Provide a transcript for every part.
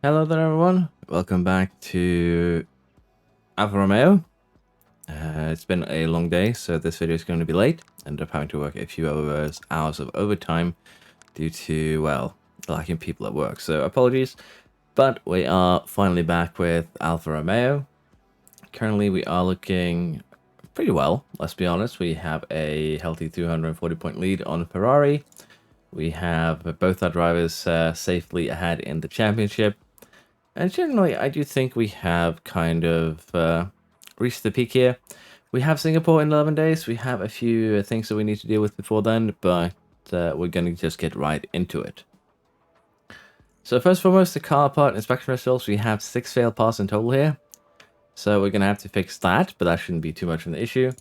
Hello there, everyone. Welcome back to Alfa Romeo. It's been a long day, so this video is going to be late. Ended up having to work a few hours of overtime due to, well, lacking people at work. So apologies, but we are finally back with Alfa Romeo. Currently, we are looking pretty well, let's be honest. We have a healthy 240-point lead on Ferrari. We have both our drivers safely ahead in the championship. And generally, I do think we have kind of reached the peak here. We have Singapore in 11 days. We have a few things that we need to deal with before then, but we're going to just get right into it. So first and foremost, the car part inspection results. We have 6 failed parts in total here. So we're going to have to fix that, but that shouldn't be too much of an issue.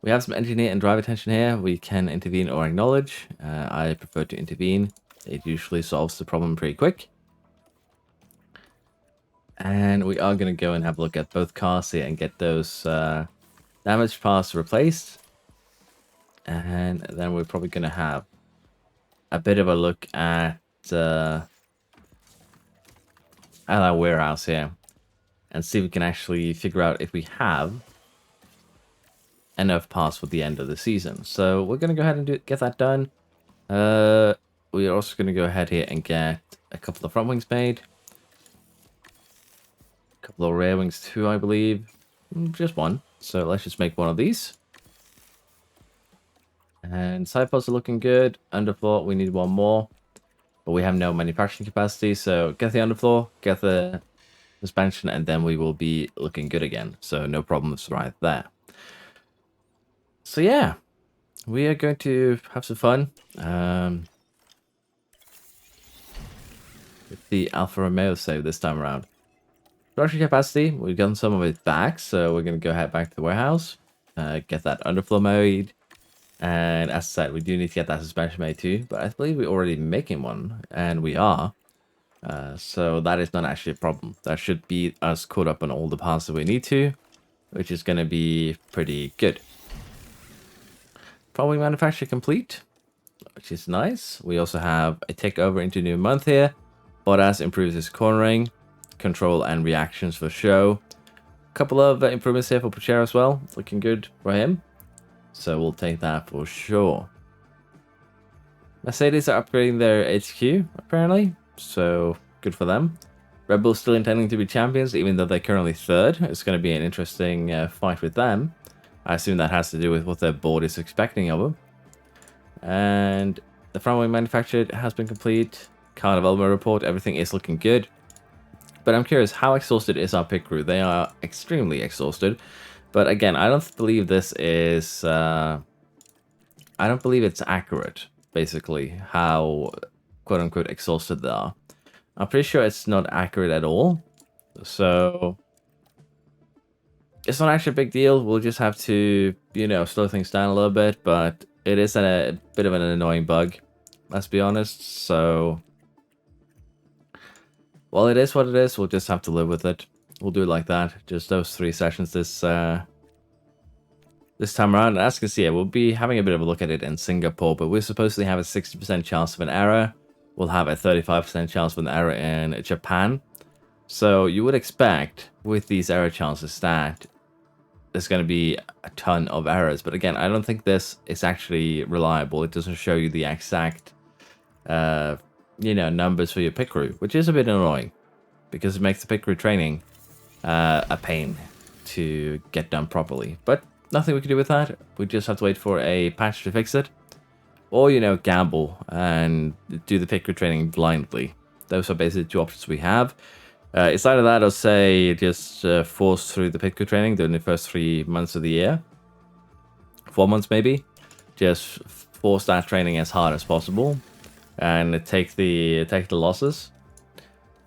We have some engineer and driver tension here. We can intervene or acknowledge. I prefer to intervene. It usually solves the problem pretty quick. And we are going to go and have a look at both cars here and get those damaged parts replaced. And then we're probably going to have a bit of a look at our warehouse here and see if we can actually figure out if we have enough parts for the end of the season. So we're going to go ahead and get that done. We are also going to go ahead here and get a couple of front wings made. Couple of rear wings too, I believe. Just one. So let's just make one of these. And side pods are looking good. Underfloor, we need one more. But we have no manufacturing capacity. So get the underfloor, get the suspension, and then we will be looking good again. So no problems right there. So yeah, we are going to have some fun. With the Alfa Romeo save this time around. Production capacity, we've gotten some of it back, so we're going to go head back to the warehouse, get that underfloor made, and as I said, we do need to get that suspension made too, but I believe we're already making one, and we are, so that is not actually a problem. That should be us caught up on all the parts that we need to, which is going to be pretty good. Probably manufacture complete, which is nice. We also have a takeover into new month here. Bottas improves his cornering, control and reactions for show. A couple of improvements here for Prix as well. Looking good for him. So we'll take that for sure. Mercedes are upgrading their HQ, apparently. So good for them. Red Bull still intending to be champions, even though they're currently third. It's going to be an interesting fight with them. I assume that has to do with what their board is expecting of them. And the front wing manufactured has been complete. Car development report, everything is looking good. But I'm curious, how exhausted is our pit crew? They are extremely exhausted. But again, I don't believe this is... I don't believe it's accurate, basically, how quote-unquote exhausted they are. I'm pretty sure it's not accurate at all. So... it's not actually a big deal. We'll just have to, slow things down a little bit. But it is a bit of an annoying bug, let's be honest. So... well, it is what it is. We'll just have to live with it. We'll do it like that. Just those 3 sessions this time around. And as you can see, we'll be having a bit of a look at it in Singapore, but we're supposedly have a 60% chance of an error. We'll have a 35% chance of an error in Japan. So you would expect with these error chances that there's going to be a ton of errors. But again, I don't think this is actually reliable. It doesn't show you the exact... numbers for your pit crew, which is a bit annoying because it makes the pit crew training a pain to get done properly. But nothing we can do with that. We just have to wait for a patch to fix it, or gamble and do the pit crew training blindly. Those are basically the 2 options we have. It's either that or say just force through the pit crew training during the first 3 months of the year, 4 months maybe. Just force that training as hard as possible and take the losses.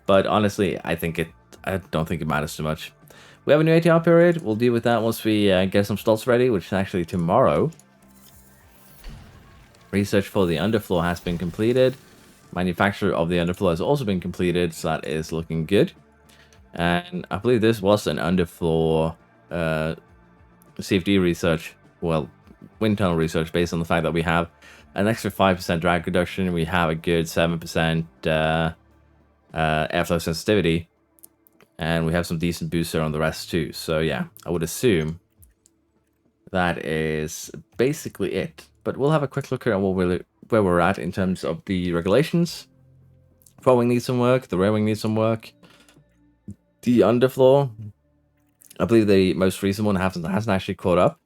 But honestly, I don't think it matters too much. We have a new ATR period. We'll deal with that once we get some slots ready, which is actually tomorrow. Research for the underfloor has been completed. Manufacture of the underfloor has also been completed, so that is looking good. And I believe this was an underfloor CFD research, well, wind tunnel research, based on the fact that we have an extra 5% drag reduction. We have a good 7% airflow sensitivity, and we have some decent booster on the rest too. So yeah, I would assume that is basically it. But we'll have a quick look at where we're at in terms of the regulations. Front wing needs some work, the rear wing needs some work. The underfloor, I believe the most recent one hasn't actually caught up,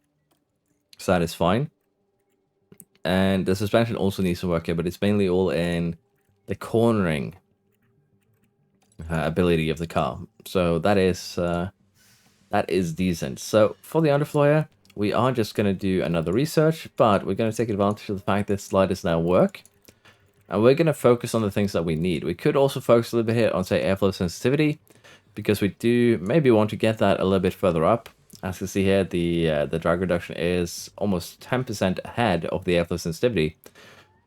so that is fine. And the suspension also needs some work here, but it's mainly all in the cornering ability of the car. So that is decent. So for the underfloor here, we are just going to do another research, but we're going to take advantage of the fact that sliders now work. And we're going to focus on the things that we need. We could also focus a little bit here on, say, airflow sensitivity, because we do maybe want to get that a little bit further up. As you see here, the drag reduction is almost 10% ahead of the airflow sensitivity.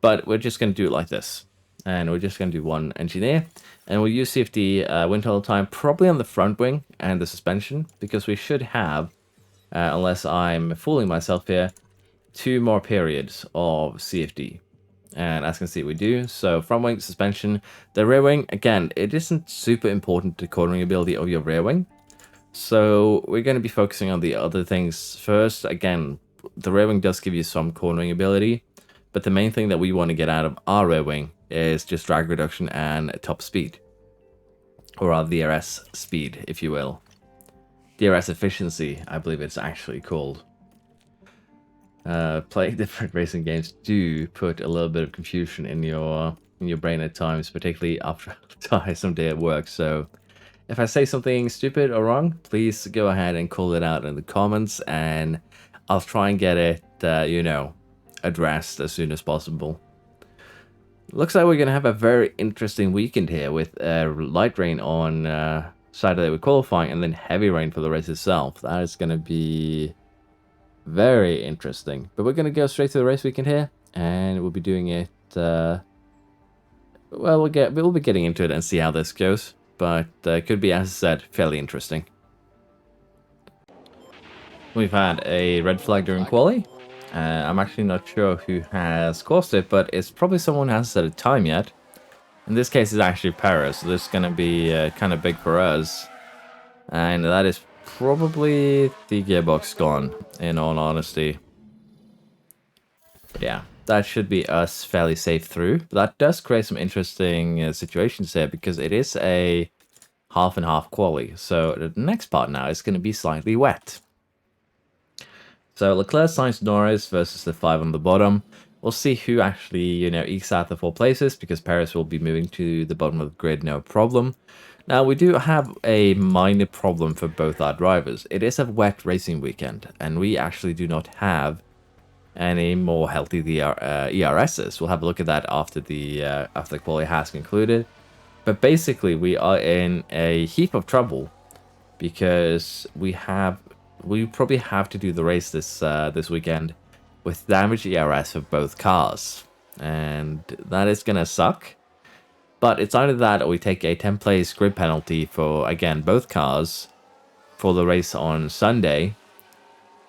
But we're just going to do it like this. And we're just going to do one engineer. And we'll use CFD wind tunnel time probably on the front wing and the suspension, because we should have, unless I'm fooling myself here, 2 more periods of CFD. And as you can see, we do. So front wing, suspension. The rear wing, again, it isn't super important to cornering ability of your rear wing. So we're going to be focusing on the other things first. Again, the rear wing does give you some cornering ability, but the main thing that we want to get out of our rear wing is just drag reduction and top speed. Or rather, DRS speed, if you will. DRS efficiency, I believe it's actually called. Playing different racing games do put a little bit of confusion in your brain at times, particularly after a tiresome day at work. So if I say something stupid or wrong, please go ahead and call it out in the comments, and I'll try and get it, addressed as soon as possible. Looks like we're going to have a very interesting weekend here with light rain on Saturday with qualifying, and then heavy rain for the race itself. That is going to be very interesting. But we're going to go straight to the race weekend here, and we'll be doing it, well, we'll be getting into it and see how this goes. But it could be, as I said, fairly interesting. We've had a red flag during quali. I'm actually not sure who has caused it, but it's probably someone who hasn't set a time yet. In this case, it's actually Paris, so this is going to be kind of big for us. And that is probably the gearbox gone, in all honesty. But yeah, that should be us fairly safe through. But that does create some interesting situations here, because it is a half and half quali. So the next part now is going to be slightly wet. So Leclerc, Sainz, Norris versus the 5 on the bottom. We'll see who actually, ekes out the 4 places, because Paris will be moving to the bottom of the grid, no problem. Now, we do have a minor problem for both our drivers. It is a wet racing weekend, and we actually do not have any more healthy ERSs. We'll have a look at that after the quali has concluded. But basically, we are in a heap of trouble, because we probably have to do the race this weekend with damaged ERS for both cars, and that is gonna suck. But it's either that or we take a 10-place grid penalty for, again, both cars for the race on Sunday.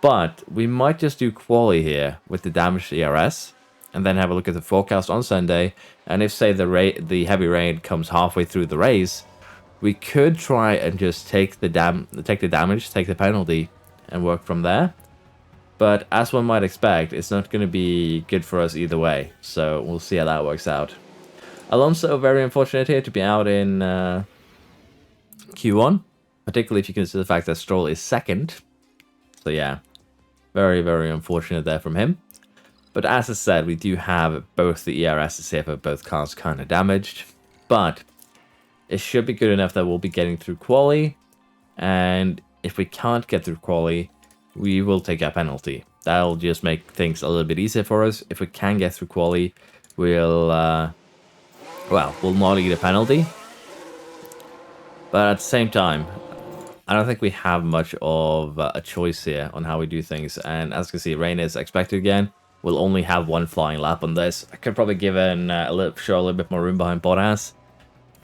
But we might just do quali here with the damaged ERS, and then have a look at the forecast on Sunday. And if, say, the heavy rain comes halfway through the race, we could try and just take the damage, take the penalty, and work from there. But as one might expect, it's not going to be good for us either way. So we'll see how that works out. Alonso, very unfortunate here to be out in Q1, particularly if you consider the fact that Stroll is second. So yeah, very, very unfortunate there from him. But as I said, we do have both the ERSs here for both cars kind of damaged. But it should be good enough that we'll be getting through quali. And if we can't get through quali, we will take a penalty. That'll just make things a little bit easier for us. If we can get through quali, we'll not eat a penalty. But at the same time, I don't think we have much of a choice here on how we do things. And as you can see, rain is expected again. We'll only have 1 flying lap on this. I could probably give a little bit more room behind Bottas.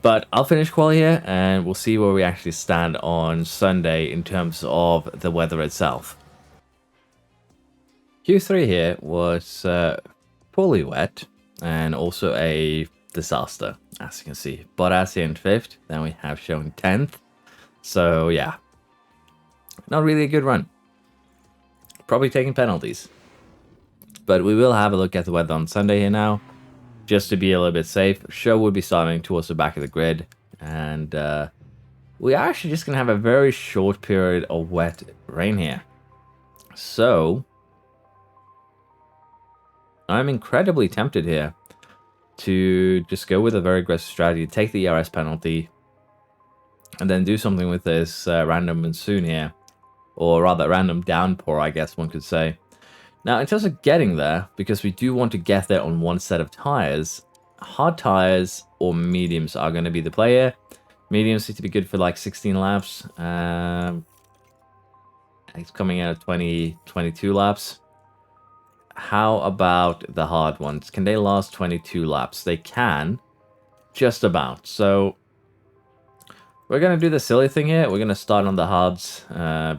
But I'll finish quali here, and we'll see where we actually stand on Sunday in terms of the weather itself. Q3 here was fully wet, and also a disaster, as you can see. Bottas here in 5th, then we have shown 10th. So yeah, not really a good run. Probably taking penalties. But we will have a look at the weather on Sunday here now, just to be a little bit safe. Show will be starting towards the back of the grid, and we are actually just going to have a very short period of wet rain here. So I'm incredibly tempted here to just go with a very aggressive strategy, take the ERS penalty, and then do something with this random monsoon here, or rather random downpour, I guess one could say. Now, in terms of getting there, because we do want to get there on one set of tires, hard tires or mediums are going to be the play here. Mediums seem to be good for like 16 laps. It's coming out of 22 laps. How about the hard ones? Can they last 22 laps? They can, just about. So we're going to do the silly thing here. We're going to start on the hards,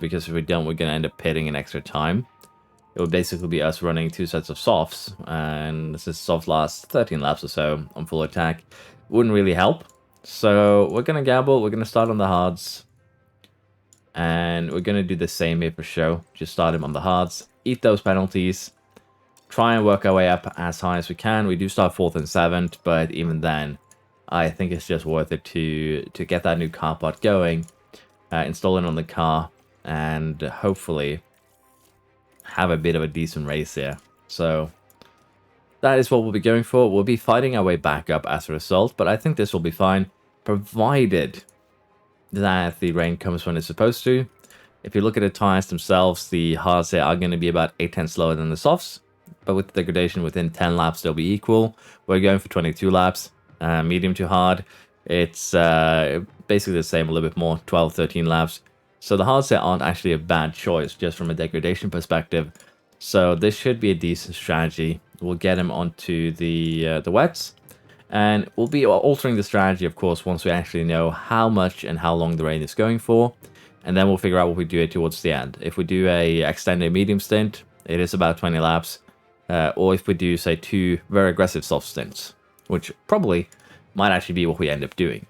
because if we don't, we're going to end up pitting in extra time. It would basically be us running 2 sets of softs, and since softs last 13 laps or so on full attack, wouldn't really help. So we're going to gamble, we're going to start on the hards, and we're going to do the same here for show. Just start him on the hards, eat those penalties, try and work our way up as high as we can. We do start 4th and 7th, but even then, I think it's just worth it to get that new car part going, install it on the car, and hopefully have a bit of a decent race here. So that is what we'll be going for. We'll be fighting our way back up as a result, but I think this will be fine, provided that the rain comes when it's supposed to. If you look at the tires themselves, the hards here are going to be about 8/10 slower than the softs, but with degradation within 10 laps, they'll be equal. We're going for 22 laps, medium to hard. It's basically the same, a little bit more, 12, 13 laps. So the hards here aren't actually a bad choice, just from a degradation perspective. So this should be a decent strategy. We'll get him onto the wets, and we'll be altering the strategy, of course, once we actually know how much and how long the rain is going for, and then we'll figure out what we do towards the end. If we do a extended medium stint, it is about 20 laps, or if we do, say, 2 very aggressive soft stints, which probably might actually be what we end up doing.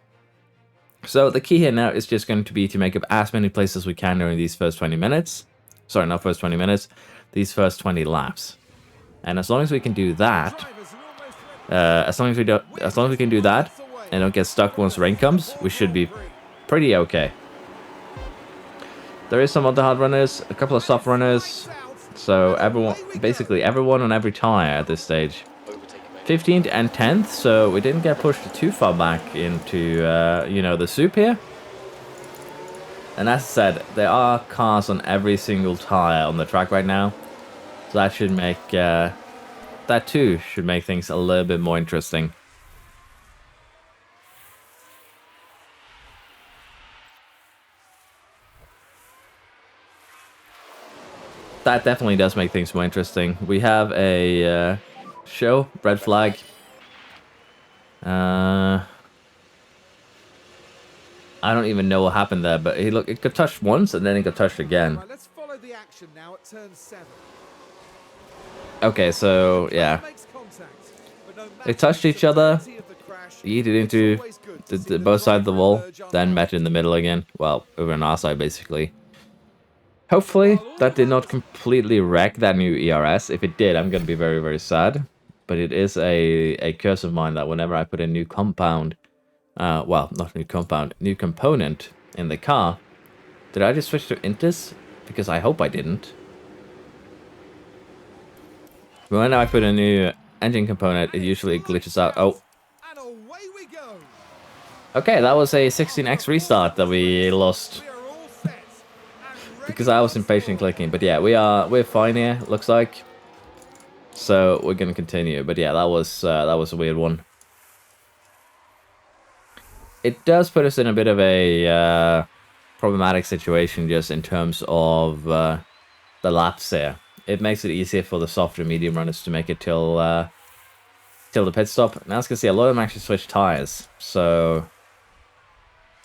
So the key here now is just going to be to make up as many places as we can during these first 20 minutes. Sorry, not first 20 minutes, these first 20 laps. And as long as we can do that, as long as we can do that and don't get stuck once rain comes, we should be pretty okay. There is some other hard runners, a couple of soft runners. So basically everyone on every tire at this stage. 15th and 10th, so we didn't get pushed too far back into, the soup here. And as I said, there are cars on every single tire on the track right now. So that should make, that too should make things a little bit more interesting. That definitely does make things more interesting. We have a show, red flag. I don't even know what happened there, but it got touched once and then it got touched again. Right, let's follow the action now at turn 7. Okay, so yeah, they touched each other, yeeted into both sides of the wall, then met in the middle again. Well, over on our side basically. Hopefully that did not completely wreck that new ERS. If it did, I'm going to be very, very sad. But it is a curse of mine that whenever I put a new compound, well, not new compound, new component in the car, did I just switch to Intus? Because I hope I didn't. But when I put a new engine component, it usually glitches out. Oh. Okay, that was a 16x restart that we lost. Because I was impatient clicking. But yeah, we're fine here, looks like. So we're gonna continue. But yeah, that was a weird one. It does put us in a bit of a problematic situation just in terms of the laps here. It makes it easier for the soft and medium runners to make it till the pit stop. Now, as you can see, a lot of them actually switch tires. So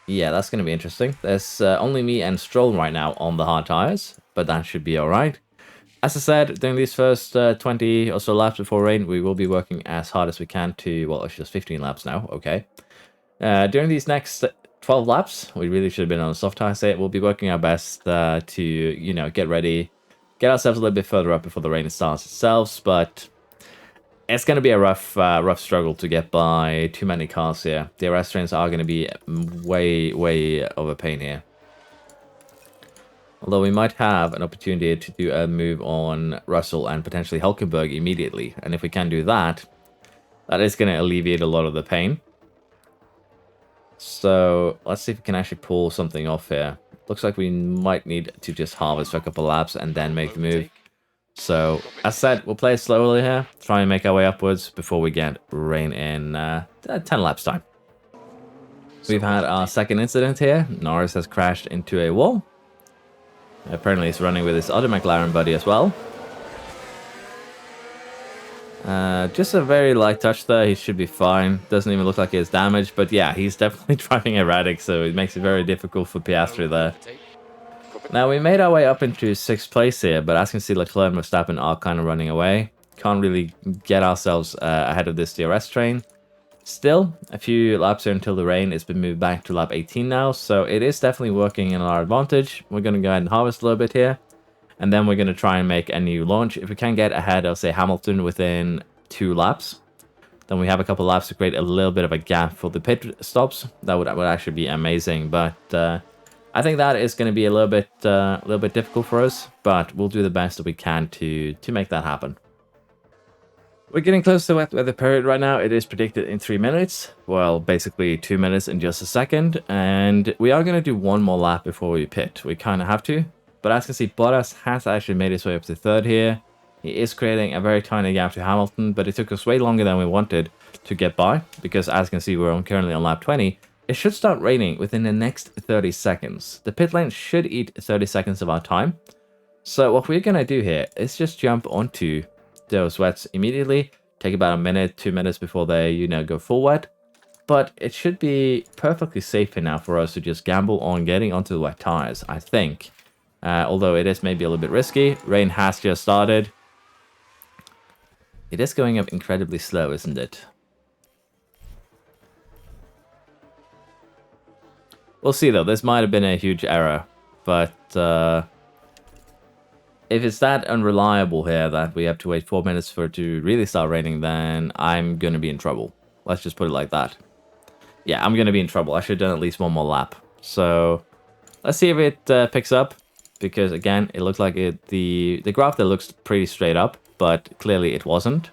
yeah, that's going to be interesting. There's only me and Stroll right now on the hard tires, but that should be all right. as I said, during these first 20 or so laps before rain, we will be working as hard as we can to, well, it's just 15 laps now, okay. During these next 12 laps, we really should have been on the soft tires here. We'll be working our best to, you know, get ready, get ourselves a little bit further up before the rain starts itself, but it's going to be a rough struggle to get by too many cars here. The arrest trains are going to be way of a pain here. Although we might have an opportunity to do a move on Russell and potentially Hulkenberg immediately. And if we can do that, that is going to alleviate a lot of the pain. So let's see if we can actually pull something off here. Looks like we might need to just harvest for a couple laps and then make the move. So, as said, we'll play it slowly here, try and make our way upwards before we get rain in 10 laps time. We've had our second incident here. Norris has crashed into a wall. Apparently he's running with his other McLaren buddy as well. Just a very light touch there, he should be fine. Doesn't even look like he has damage, but yeah, he's definitely driving erratic, so it makes it very difficult for Piastri there. Now, we made our way up into 6th place here, but as you can see, Leclerc and Verstappen are kind of running away. Can't really get ourselves ahead of this DRS train. Still, a few laps here until the rain. It's been moved back to lap 18 now, so it is definitely working in our advantage. We're going to go ahead and harvest a little bit here, and then we're going to try and make a new launch. If we can get ahead of, say, Hamilton within 2 laps, then we have a couple laps to create a little bit of a gap for the pit stops. That would actually be amazing, but I think that is going to be a little bit difficult for us, but we'll do the best that we can to make that happen. We're getting close to wet weather period right now. It is predicted in 3 minutes. Well, basically 2 minutes in just a second, and we are going to do one more lap before we pit. We kind of have to, but as you can see, Bottas has actually made his way up to 3rd here. He is creating a very tiny gap to Hamilton, but it took us way longer than we wanted to get by, because as you can see, we're currently on lap 20. It should start raining within the next 30 seconds. The pit lane should eat 30 seconds of our time. So what we're going to do here is just jump onto those wets immediately. Take about a minute, 2 minutes before they, you know, go full wet. But it should be perfectly safe now for us to just gamble on getting onto the wet tires, I think. Although it is maybe a little bit risky. Rain has just started. It is going up incredibly slow, isn't it? We'll see, though. This might have been a huge error, but if it's that unreliable here that we have to wait 4 minutes for it to really start raining, then I'm going to be in trouble. Let's just put it like that. Yeah, I'm going to be in trouble. I should have done at least one more lap. So let's see if it picks up, because, again, it looks like the graph there looks pretty straight up, but clearly it wasn't.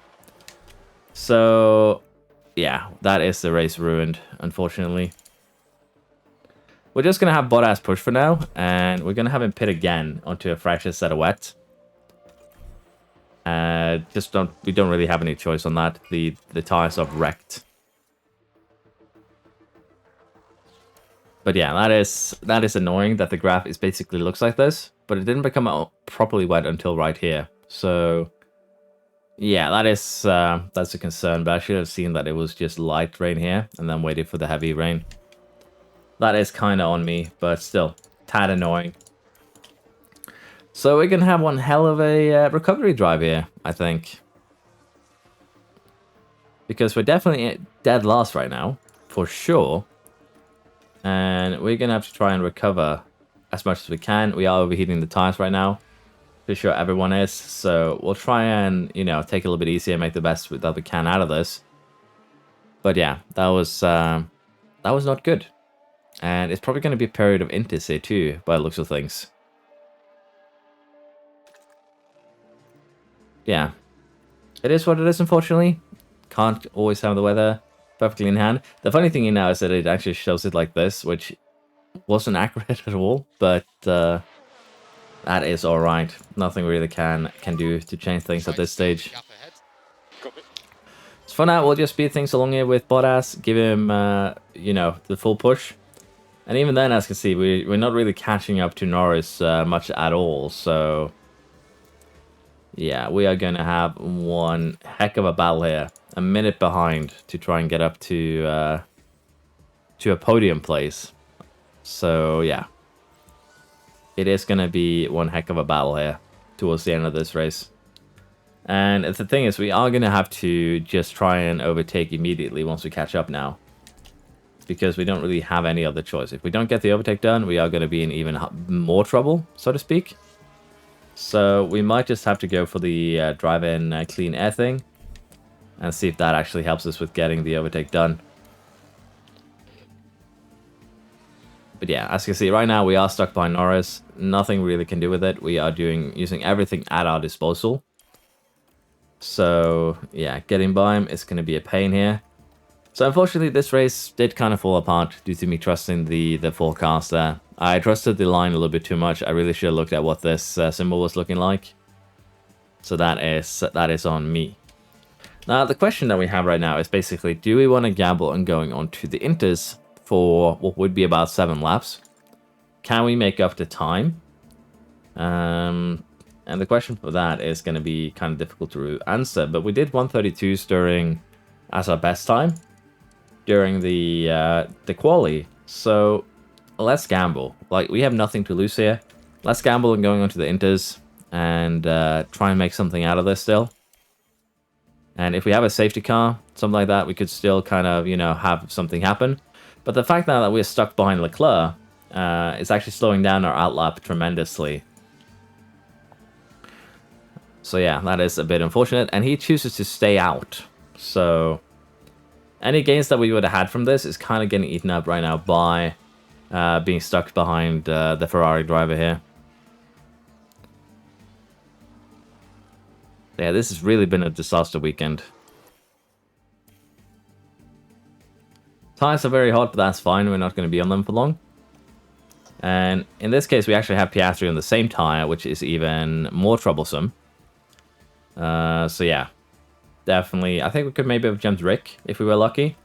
So, yeah, that is the race ruined, unfortunately. We're just going to have Bottas push for now, and we're going to have him pit again onto a fractured set of wet. We don't really have any choice on that. The tires are wrecked. But yeah, that is annoying that the graph is basically looks like this, but it didn't become properly wet until right here. So yeah, that's a concern, but I should have seen that it was just light rain here and then waited for the heavy rain. That is kind of on me, but still, tad annoying. So we're going to have one hell of a recovery drive here, I think. Because we're definitely dead last right now, for sure. And we're going to have to try and recover as much as we can. We are overheating the tires right now. For sure everyone is. So we'll try and, you know, take it a little bit easier and make the best that we can out of this. But yeah, that was not good. And it's probably going to be a period of intis here too, by the looks of things. Yeah. It is what it is, unfortunately. Can't always have the weather perfectly in hand. The funny thing now is that it actually shows it like this, which wasn't accurate at all, but that is alright. Nothing we really can do to change things at this stage. So for now, we'll just speed things along here with Bottas, give him, you know, the full push. And even then, as you can see, we're not really catching up to Norris much at all. So, yeah, we are going to have one heck of a battle here. A minute behind to try and get up to a podium place. So, yeah. It is going to be one heck of a battle here towards the end of this race. And the thing is, we are going to have to just try and overtake immediately once we catch up now. Because we don't really have any other choice. If we don't get the overtake done, we are going to be in even more trouble, so to speak. So we might just have to go for the drive-in clean air thing. And see if that actually helps us with getting the overtake done. But yeah, as you can see, right now we are stuck behind Norris. Nothing really can do with it. We are using everything at our disposal. So yeah, getting by him is going to be a pain here. So unfortunately, this race did kind of fall apart due to me trusting the forecast there. I trusted the line a little bit too much. I really should have looked at what this symbol was looking like. So that is on me. Now, the question that we have right now is basically, do we want to gamble on going on to the Inters for what would be about 7 laps? Can we make up the time? And the question for that is going to be kind of difficult to answer. But we did 132s during as our best time during the quali. So let's gamble. Like, we have nothing to lose here. Let's gamble on going on to the Inters and try and make something out of this still. And if we have a safety car, something like that, we could still kind of, you know, have something happen. But the fact now that we're stuck behind Leclerc is actually slowing down our outlap tremendously. So yeah, that is a bit unfortunate. And he chooses to stay out. So any gains that we would have had from this is kind of getting eaten up right now by being stuck behind the Ferrari driver here. Yeah, this has really been a disaster weekend. Tires are very hot, but that's fine. We're not going to be on them for long. And in this case, we actually have Piastri on the same tire, which is even more troublesome. So yeah, definitely. I think we could maybe have jumped Rick if we were lucky.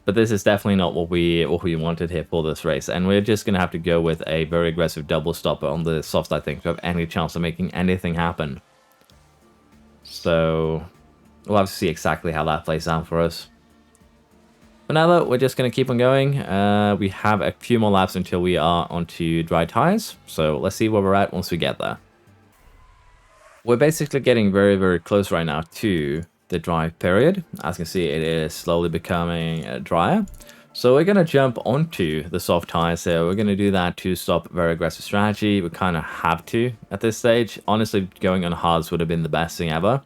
But this is definitely not what we wanted here for this race. And we're just going to have to go with a very aggressive double stopper on the soft, I think, to have any chance of making anything happen. So we'll have to see exactly how that plays out for us. But now though, we're just going to keep on going. We have a few more laps until we are onto dry tires. So let's see where we're at once we get there. We're basically getting very, very close right now to the dry period. As you can see, it is slowly becoming drier. So we're going to jump onto the soft tires here. We're going to do that two-stop very aggressive strategy. We kind of have to at this stage. Honestly, going on hards would have been the best thing ever.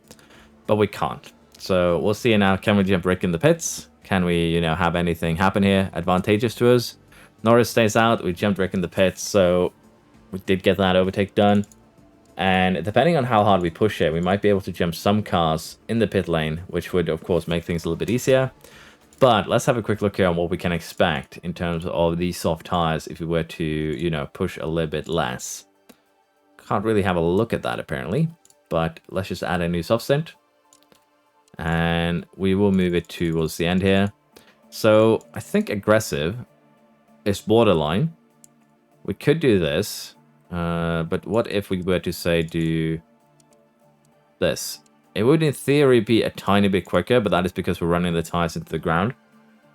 But we can't. So we'll see now. Can we jump Rick in the pits? Can we, you know, have anything happen here advantageous to us? Norris stays out. We jumped Rick in the pits. So we did get that overtake done. And depending on how hard we push it, we might be able to jump some cars in the pit lane, which would, of course, make things a little bit easier. But let's have a quick look here on what we can expect in terms of these soft tires if we were to, you know, push a little bit less. Can't really have a look at that, apparently. But let's just add a new soft stint. And we will move it towards the end here. So I think aggressive is borderline. We could do this. But what if we were to, say, do this? It would, in theory, be a tiny bit quicker, but that is because we're running the tires into the ground.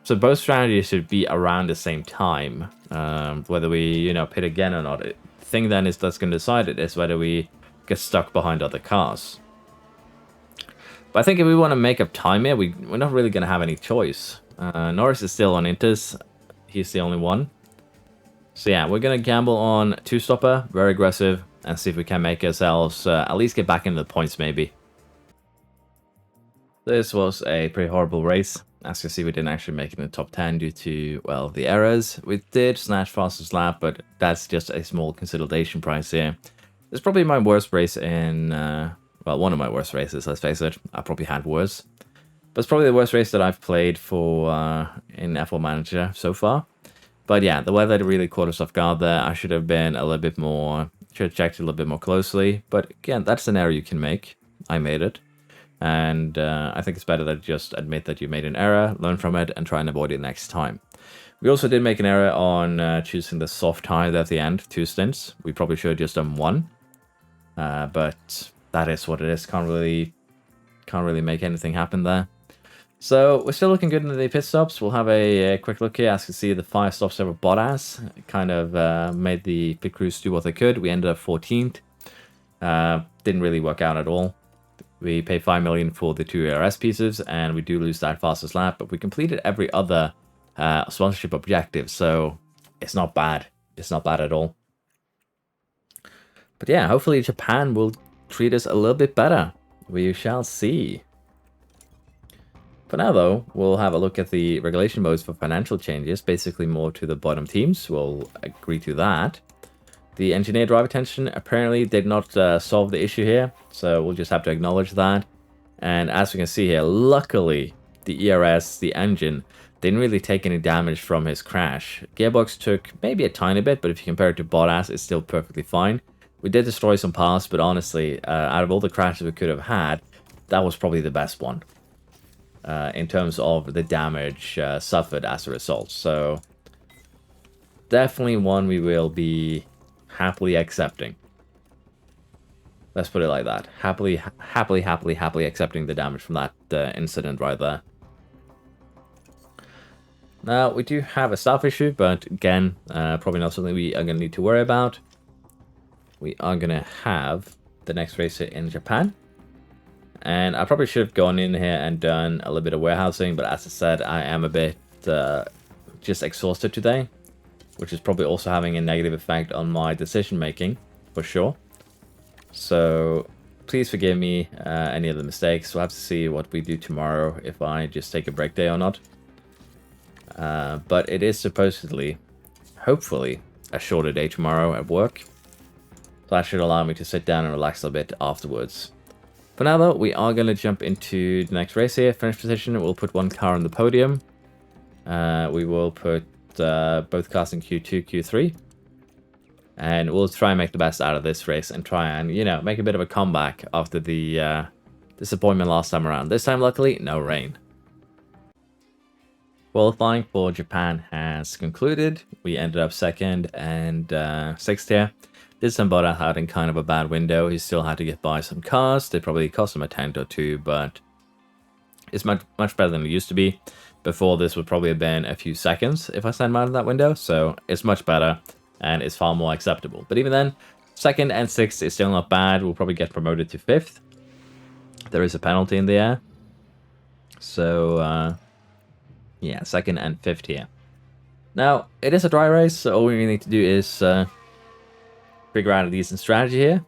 So both strategies should be around the same time, whether we, you know, pit again or not. The thing then is that's going to decide it is whether we get stuck behind other cars. But I think if we want to make up time here, we're not really going to have any choice. Norris is still on Inters. He's the only one. So yeah, we're going to gamble on two-stopper, very aggressive, and see if we can make ourselves at least get back into the points maybe. This was a pretty horrible race. As you can see, we didn't actually make it in the top 10 due to, well, the errors. We did snatch fastest lap, but that's just a small consolidation prize here. It's probably my worst race in, well, one of my worst races, let's face it. I probably had worse. But it's probably the worst race that I've played for in F1 Manager so far. But yeah, the weather really caught us off guard there. I should have been a little bit more, should have checked it a little bit more closely. But again, that's an error you can make. I made it. And I think it's better to just admit that you made an error, learn from it, and try and avoid it next time. We also did make an error on choosing the soft tire at the end, 2 stints. We probably should have just done 1. But that is what it is. Can't really make anything happen there. So we're still looking good in the pit stops. We'll have a quick look here. As you can see, the 5 stops over Bottas. It kind of made the pit crews do what they could. We ended up 14th. Didn't really work out at all. We pay 5 million for the 2 ARS pieces, and we do lose that fastest lap, but we completed every other sponsorship objective, so it's not bad. It's not bad at all. But yeah, hopefully Japan will treat us a little bit better. We shall see. For now, though, we'll have a look at the regulation modes for financial changes, basically more to the bottom teams. We'll agree to that. The engineer driver tension apparently did not solve the issue here, so we'll just have to acknowledge that. And as we can see here, luckily, the ERS, the engine, didn't really take any damage from his crash. Gearbox took maybe a tiny bit, but if you compare it to Bottas, it's still perfectly fine. We did destroy some parts, but honestly, out of all the crashes we could have had, that was probably the best one. In terms of the damage suffered as a result. So, definitely one we will be happily accepting. Let's put it like that. Happily accepting the damage from that incident right there. Now, we do have a staff issue, but again, probably not something we are going to need to worry about. We are going to have the next race in Japan. And I probably should have gone in here and done a little bit of warehousing, but as I said, I am a bit just exhausted today, which is probably also having a negative effect on my decision making, for sure. So please forgive me any of the mistakes. We'll have to see what we do tomorrow, if I just take a break day or not. But it is supposedly, hopefully, a shorter day tomorrow at work. So that should allow me to sit down and relax a bit afterwards. For now, though, we are going to jump into the next race here. Finish position, we'll put one car on the podium. We will put both cars in Q2, Q3. And we'll try and make the best out of this race and try and, you know, make a bit of a comeback after the disappointment last time around. This time, luckily, no rain. Qualifying for Japan has concluded. We ended up second and sixth here. Did some Bottas out in kind of a bad window. He still had to get by some cars. They probably cost him a tenth or two, but it's much better than it used to be. Before, this would probably have been a few seconds if I stand out of that window, so it's much better and it's far more acceptable. But even then, second and sixth is still not bad. We'll probably get promoted to fifth. There is a penalty in the air. So, yeah, second and fifth here. Now, it is a dry race, so all we need to do is figure out a decent strategy here.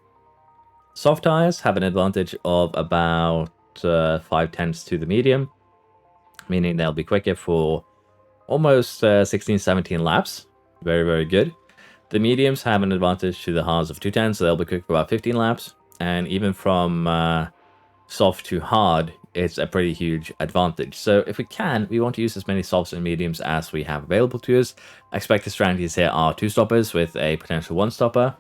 Soft tires have an advantage of about 5/10 to the medium, meaning they'll be quicker for almost 16-17 laps. Very, very good. The mediums have an advantage to the hards of 210, so they'll be quick for about 15 laps. And even from soft to hard, it's a pretty huge advantage. So if we can, we want to use as many softs and mediums as we have available to us. Expected strategies here are 2 stoppers with a potential 1 stopper.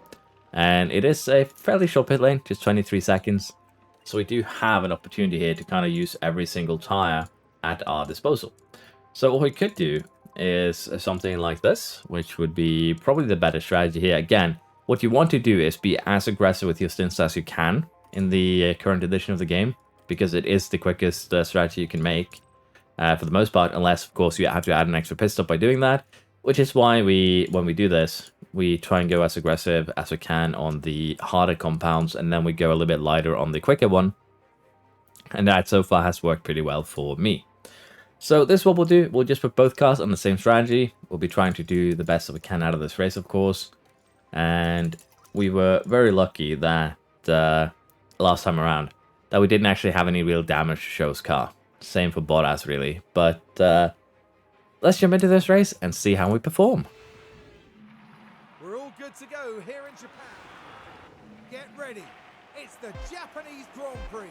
And it is a fairly short pit lane, just 23 seconds. So we do have an opportunity here to kind of use every single tire at our disposal. So what we could do is something like this, which would be probably the better strategy here. Again, what you want to do is be as aggressive with your stints as you can in the current edition of the game, because it is the quickest strategy you can make for the most part, unless, of course, you have to add an extra pit stop by doing that, which is why when we do this, we try and go as aggressive as we can on the harder compounds, and then we go a little bit lighter on the quicker one. And that so far has worked pretty well for me. So this is what we'll do. We'll just put both cars on the same strategy. We'll be trying to do the best that we can out of this race, of course. And we were very lucky that last time around that we didn't actually have any real damage to Show's car. Same for Bottas, really. But let's jump into this race and see how we perform. We're all good to go here in Japan. Get ready. It's the Japanese Grand Prix.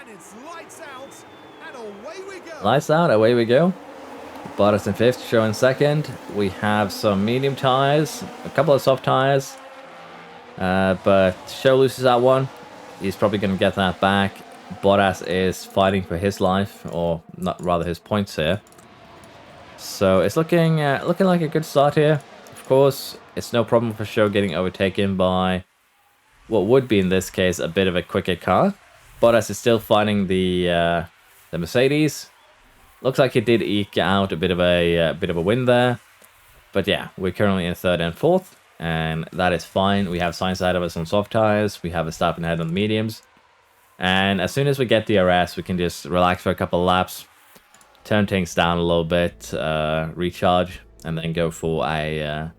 And it's lights out and away we go. Lights out, away we go. Bottas in fifth, Show in second. We have some medium tires, a couple of soft tires. But Show loses that one. He's probably going to get that back. Bottas is fighting for his life, or not, rather his points here. So it's looking like a good start here. Of course, it's no problem for Show getting overtaken by what would be in this case a bit of a quicker car. Bottas is still fighting the Mercedes. Looks like he did eke out a bit of a win there. But yeah, we're currently in third and fourth. and that is fine. We have Sainz ahead of us on soft tires. We have Verstappen ahead on the mediums. And as soon as we get DRS, we can just relax for a couple of laps, turn things down a little bit, recharge, and then go for an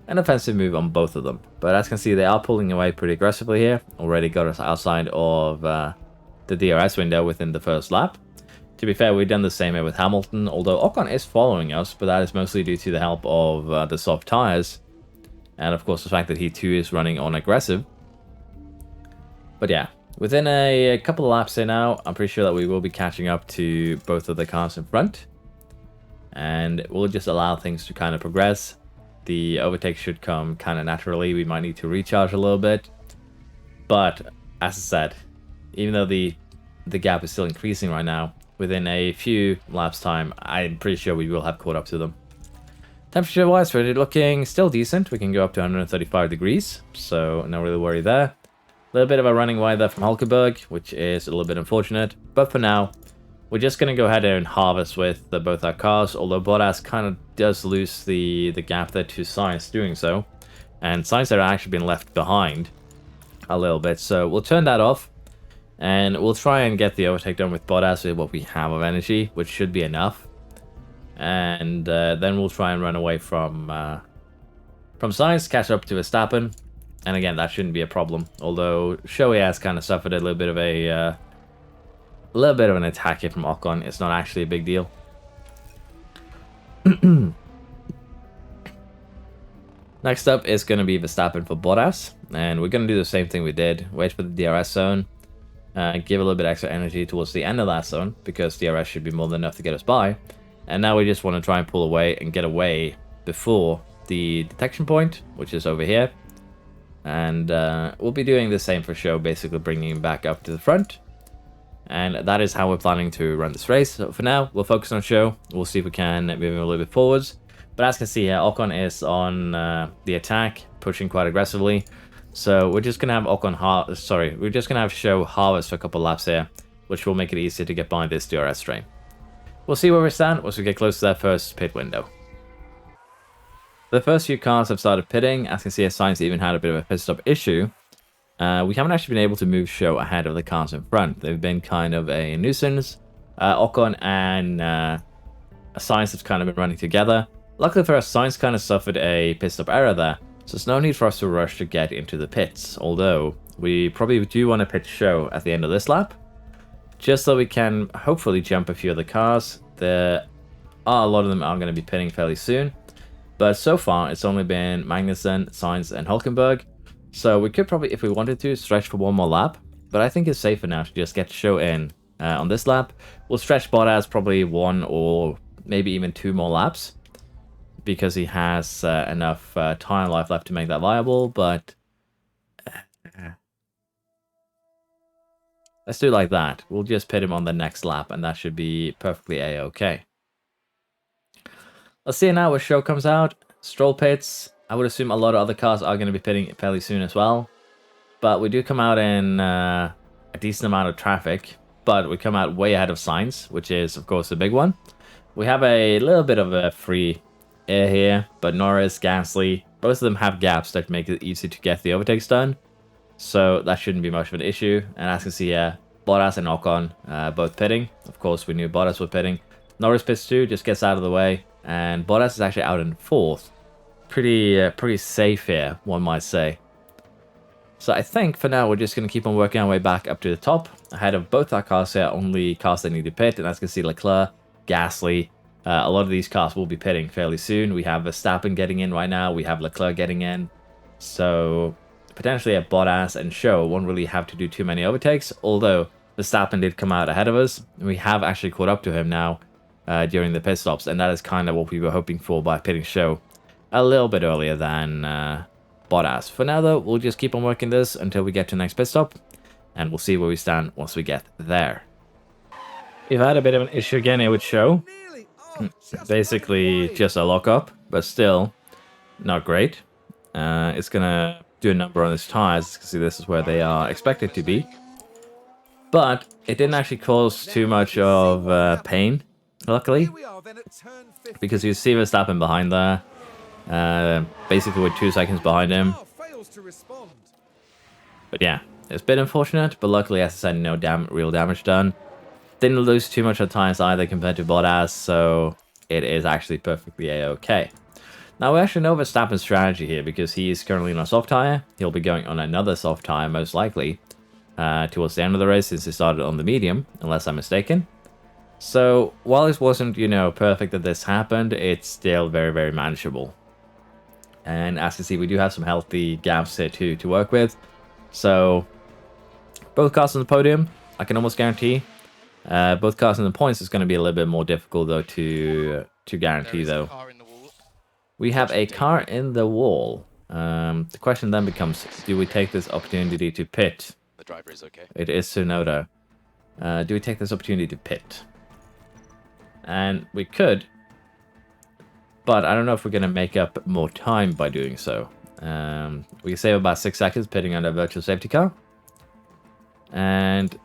offensive move on both of them. But as you can see, they are pulling away pretty aggressively here. Already got us outside of the DRS window within the first lap. To be fair, we've done the same here with Hamilton, although Ocon is following us, but that is mostly due to the help of the soft tires. And of course, the fact that he too is running on aggressive. But yeah, within a couple of laps here now, I'm pretty sure that we will be catching up to both of the cars in front. And we'll just allow things to kind of progress. The overtake should come kind of naturally. We might need to recharge a little bit. But as I said, even though the gap is still increasing right now, within a few laps time, I'm pretty sure we will have caught up to them. Temperature wise, we're looking still decent. We can go up to 135 degrees, so no really worry there. A little bit of a running wide there from Hulkenberg, which is a little bit unfortunate. But for now, we're just going to go ahead and harvest with both our cars, although Bottas kind of does lose the gap there to Sainz doing so. And Sainz had actually been left behind a little bit, so we'll turn that off. And we'll try and get the overtake done with Bottas with what we have of energy, which should be enough. And then we'll try and run away from Sainz, catch up to Verstappen. And again, that shouldn't be a problem. Although Shoei has kind of suffered a little bit of an attack here from Ocon. It's not actually a big deal. Next up is going to be Verstappen for Bottas. And we're going to do the same thing we did. Wait for the DRS zone. Give a little bit extra energy towards the end of that zone, because DRS should be more than enough to get us by. And now we just want to try and pull away and get away before the detection point, which is over here. And we'll be doing the same for Show, basically bringing him back up to the front. And that is how we're planning to run this race. So for now, we'll focus on Show. We'll see if we can move him a little bit forwards. But as you can see here, Ocon is on the attack, pushing quite aggressively. So we're just going to have we're just going to have Show harvest for a couple laps here, which will make it easier to get by this DRS train. We'll see where we stand once we get close to that first pit window. The first few cars have started pitting. As you can see, Sainz even had a bit of a pit stop issue. We haven't actually been able to move Show ahead of the cars in front. They've been kind of a nuisance. Ocon and Sainz have kind of been running together. Luckily for us, Sainz kind of suffered a pit stop error there. So there's no need for us to rush to get into the pits, although we probably do want to pit Show at the end of this lap, just so we can hopefully jump a few of the cars. There are a lot of them are going to be pitting fairly soon, but so far it's only been Magnussen, Sainz, and Hulkenberg, so we could probably, if we wanted to, stretch for one more lap, but I think it's safer now to just get Show in on this lap. We'll stretch Bottas probably one or maybe even two more laps, because he has enough tire life left to make that viable, but let's do it like that. We'll just pit him on the next lap, and that should be perfectly a-okay. Let's see now where Show comes out. Stroll pits. I would assume a lot of other cars are going to be pitting fairly soon as well, but we do come out in a decent amount of traffic, but we come out way ahead of Sainz, which is, of course, the big one. We have a little bit of a free air here, but Norris, Gasly, both of them have gaps that make it easy to get the overtakes done, so that shouldn't be much of an issue. And as you can see here, Bottas and Ocon both pitting. Of course, we knew Bottas was pitting. Norris pits too, just gets out of the way, and Bottas is actually out in fourth. Pretty safe here, one might say. So I think for now we're just going to keep on working our way back up to the top, ahead of both our cars here, only cars that need to pit. And as you can see, Leclerc, Gasly, a lot of these cars will be pitting fairly soon. We have Verstappen getting in right now. We have Leclerc getting in. So potentially a Bottas and Show won't really have to do too many overtakes. Although Verstappen did come out ahead of us. We have actually caught up to him now during the pit stops. And that is kind of what we were hoping for by pitting Show a little bit earlier than Bottas. For now though, we'll just keep on working this until we get to the next pit stop. And we'll see where we stand once we get there. We've had a bit of an issue again here with Show. Basically just a lockup, but still not great. It's gonna do a number on his tires. You can see this is where they are expected to be, but it didn't actually cause too much of pain, luckily, because you see Verstappen behind there. basically with 2 seconds behind him. Car fails to respond. But yeah, it's been unfortunate, but luckily, as I said, no real damage done. Didn't lose too much at times either compared to Bottas, so it is actually perfectly a-okay. Now, we actually know Verstappen's strategy here because he is currently on a soft tire. He'll be going on another soft tire, most likely, towards the end of the race, since he started on the medium, unless I'm mistaken. So, while it wasn't, you know, perfect that this happened, it's still very, very manageable. And as you see, we do have some healthy gaps here to work with. So, both cars on the podium, I can almost guarantee. Both cars on the points is going to be a little bit more difficult, though, to guarantee, though. We have a car in the wall. The question then becomes, do we take this opportunity to pit? The driver is okay. It is Tsunoda. Do we take this opportunity to pit? And we could, but I don't know if we're going to make up more time by doing so. We can save about 6 seconds pitting under a virtual safety car. And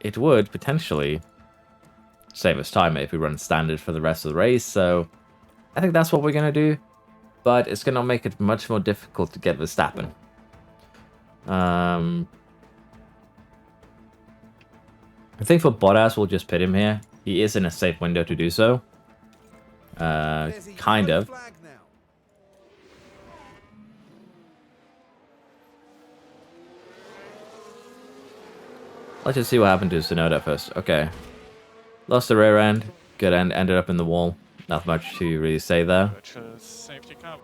it would potentially save us time if we run standard for the rest of the race. So I think that's what we're going to do. But it's going to make it much more difficult to get Verstappen. I think for Bottas, we'll just pit him here. He is in a safe window to do so. Kind of. Let's just see what happened to Tsunoda first. Okay. Lost the rear end. Good end. Ended up in the wall. Not much to really say there. Virtual safety car.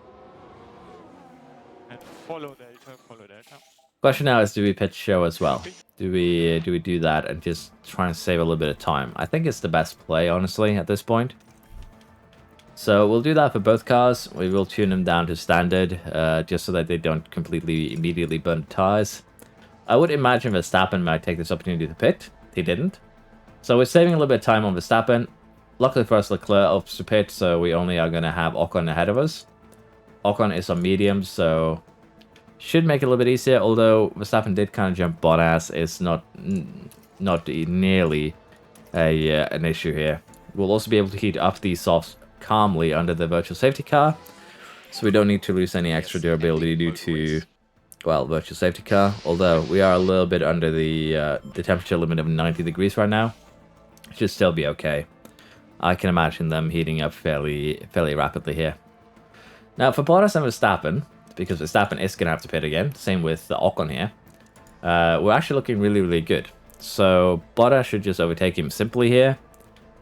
And follow data, follow data. Question now is, do we pit show as well? Do we do that and just try and save a little bit of time? I think it's the best play, honestly, at this point. So we'll do that for both cars. We will tune them down to standard, just so that they don't completely immediately burn tires. I would imagine Verstappen might take this opportunity to pit. He didn't. So we're saving a little bit of time on Verstappen. Luckily for us, Leclerc opts to pit, so we only are going to have Ocon ahead of us. Ocon is on medium, so should make it a little bit easier, although Verstappen did kind of jump Bottas. It's not nearly an issue here. We'll also be able to heat up these softs calmly under the virtual safety car, so we don't need to lose any extra durability due to, well, virtual safety car, although we are a little bit under the temperature limit of 90 degrees right now. Should still be okay. I can imagine them heating up fairly rapidly here. Now, for Bottas and Verstappen, because Verstappen is going to have to pit again, same with Ocon here, we're actually looking really, really good. So Bottas should just overtake him simply here,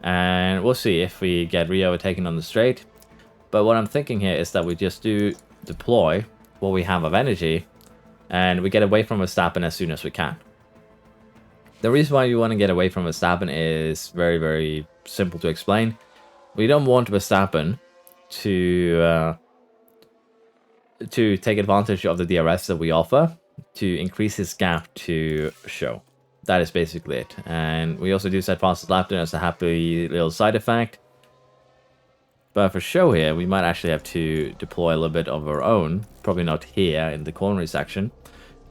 and we'll see if we get re-overtaken on the straight. But what I'm thinking here is that we just do deploy what we have of energy, and we get away from Verstappen as soon as we can. The reason why you want to get away from Verstappen is very, very simple to explain. We don't want Verstappen to take advantage of the DRS that we offer to increase his gap to show. That is basically it. And we also do set fastest lap time as a happy little side effect. But for show here, we might actually have to deploy a little bit of our own. Probably not here in the corner section,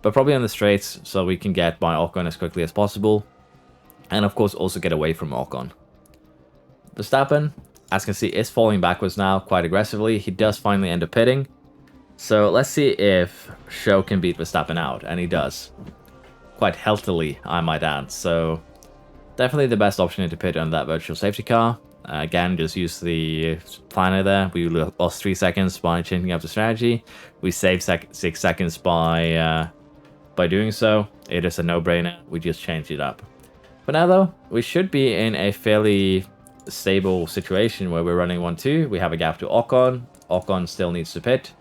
but probably on the straights, so we can get by Ocon as quickly as possible. And of course also get away from Ocon. Verstappen, as you can see, is falling backwards now quite aggressively. He does finally end up pitting. So let's see if Show can beat Verstappen out, and he does. Quite healthily, I might add. So definitely the best option to pit on that virtual safety car. Again, just use the planner there. We lost 3 seconds by changing up the strategy. We saved 6 seconds by doing so. It is a no-brainer. We just changed it up. For now, though, we should be in a fairly stable situation where we're running 1-2. We have a gap to Ocon. Ocon still needs to pit.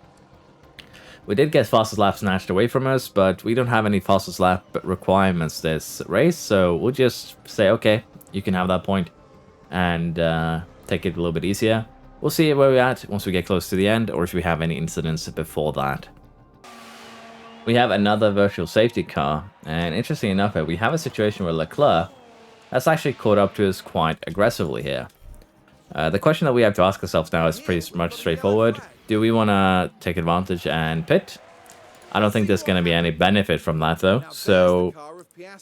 We did get fastest lap snatched away from us, but we don't have any fastest lap requirements this race, so we'll just say, okay, you can have that point and take it a little bit easier. We'll see where we're at once we get close to the end, or if we have any incidents before that. We have another virtual safety car, and interestingly enough, we have a situation where Leclerc has actually caught up to us quite aggressively here. The question that we have to ask ourselves now is pretty much straightforward. Do we want to take advantage and pit? I don't think there's going to be any benefit from that, though. So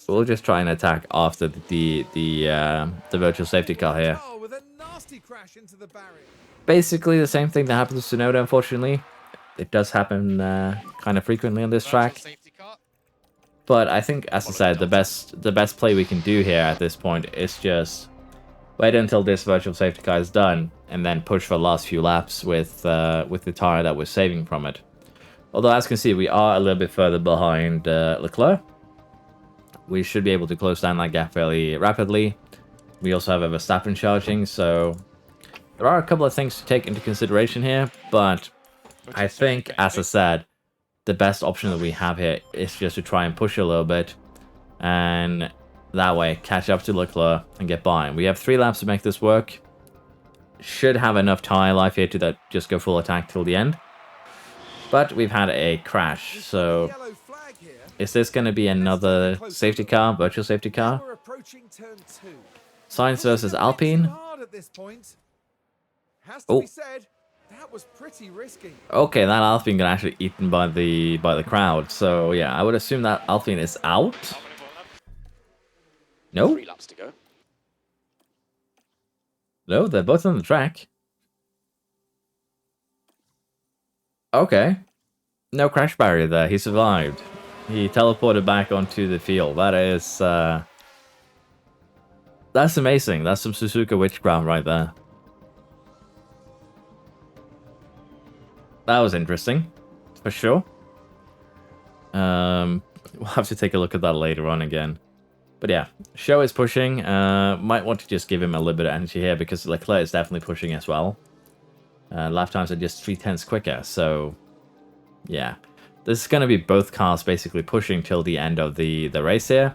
we'll just try and attack after the virtual safety car here. crash into the barrier. Basically the same thing that happens to Tsunoda, unfortunately. It does happen kind of frequently on this track. Safety car. But I think, as I said, the best play we can do here at this point is just wait until this virtual safety car is done, and then push for the last few laps with the tire that we're saving from it. Although, as you can see, we are a little bit further behind Leclerc. We should be able to close down that gap fairly rapidly. We also have a Verstappen charging, so there are a couple of things to take into consideration here, but I think, as I said, the best option that we have here is just to try and push a little bit, and that way catch up to Leclerc and get by. We have 3 laps to make this work. Should have enough tire life here to just go full attack till the end. But we've had a crash, so Yellow flag here. is this going to be another safety car, virtual safety car? We're approaching turn 2. Sainz versus Pushing the Alpine. brakes hard at this point. Has to Oh. be said, that was pretty risky. Okay, that Alpine got actually eaten by the crowd. So yeah, I would assume that Alpine is out. No, 3 laps to go. no, they're both on the track. Okay, no crash barrier there. He survived. He teleported back onto the field. That is that's amazing. That's some Suzuka Witchcraft right there. That was interesting, for sure. We'll have to take a look at that later on again. But yeah, Show is pushing. Might want to just give him a little bit of energy here because Leclerc is definitely pushing as well. Lap times are just 0.3 quicker, so yeah. This is going to be both cars basically pushing till the end of the race here.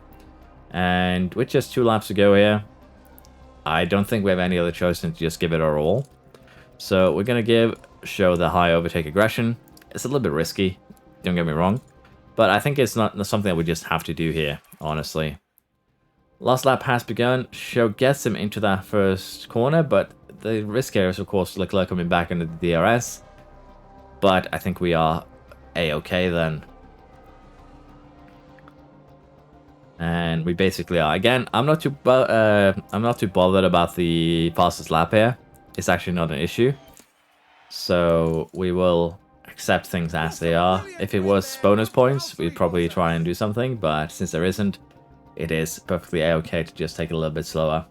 And with just 2 laps to go here, I don't think we have any other choice than to just give it our all. So we're going to Show the high overtake aggression. It's a little bit risky, don't get me wrong. But I think it's not something that we just have to do here, honestly. Last lap has begun. Show gets him into that first corner, but the risk here is, of course, Leclerc coming back into the DRS. But I think we are A-okay then. And we basically are. Again, I'm not too bothered about the fastest lap here. It's actually not an issue. So we will accept things as they are. If it was bonus points, we'd probably try and do something. But since there isn't, it is perfectly A-okay to just take it a little bit slower.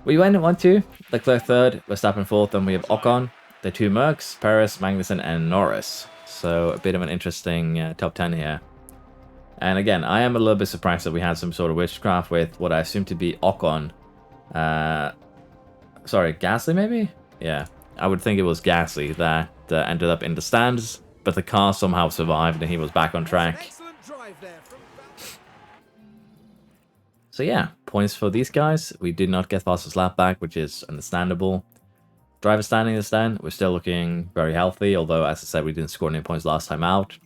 We went at 1-2, Leclerc 3rd, Verstappen 4th, then we have Ocon, the 2 Mercs, Perez, Magnussen, and Norris. So a bit of an interesting top 10 here. And again, I am a little bit surprised that we had some sort of witchcraft with what I assume to be Ocon. Sorry, Gasly maybe? Yeah, I would think it was Gasly that ended up in the stands, but the car somehow survived and he was back on track. Excellent drive there from So yeah, points for these guys. We did not get fastest lap back, which is understandable. Driver standing this then, we're still looking very healthy, although as I said, we didn't score any points last time out.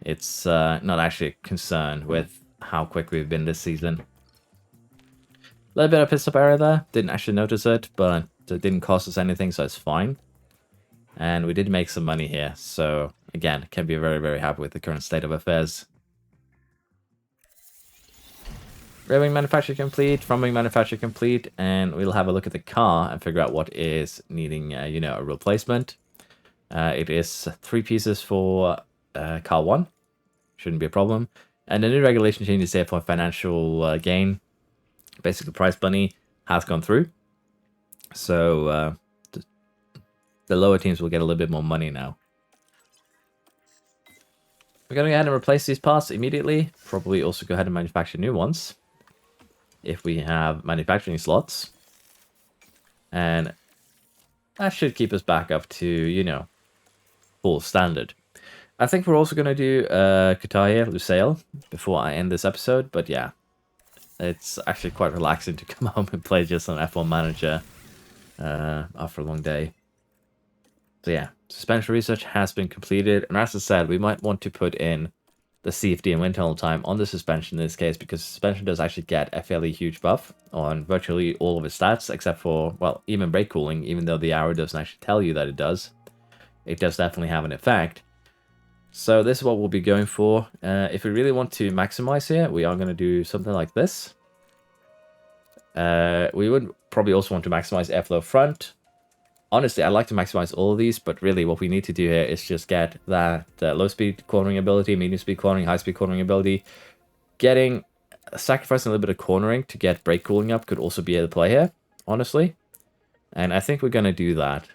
It's not actually a concern with how quick we've been this season. A little bit of pit stop error there, didn't actually notice it, but it didn't cost us anything, so it's fine. And we did make some money here, so again, can be very, very happy with the current state of affairs. Rear wing manufacture complete, front wing manufacture complete, and we'll have a look at the car and figure out what is needing, a replacement. It is 3 pieces for car 1, shouldn't be a problem. And the new regulation changes here for financial gain. Basically, price money has gone through, so the lower teams will get a little bit more money now. We're going to go ahead and replace these parts immediately. Probably also go ahead and manufacture new ones if we have manufacturing slots. And that should keep us back up to, full standard. I think we're also going to do Qatar here, Lusail, before I end this episode. But yeah, it's actually quite relaxing to come home and play just on F1 Manager after a long day. So yeah, suspension research has been completed. And as I said, we might want to put in the CFD and wind tunnel time on the suspension in this case, because suspension does actually get a fairly huge buff on virtually all of its stats, except for, well, even brake cooling, even though the arrow doesn't actually tell you that it does. It does definitely have an effect. So this is what we'll be going for. If we really want to maximize here, we are going to do something like this. We would probably also want to maximize airflow front. Honestly, I'd like to maximize all of these, but really what we need to do here is just get that low-speed cornering ability, medium-speed cornering, high-speed cornering ability. Sacrificing a little bit of cornering to get brake cooling up could also be a play here, honestly. And I think we're going to do that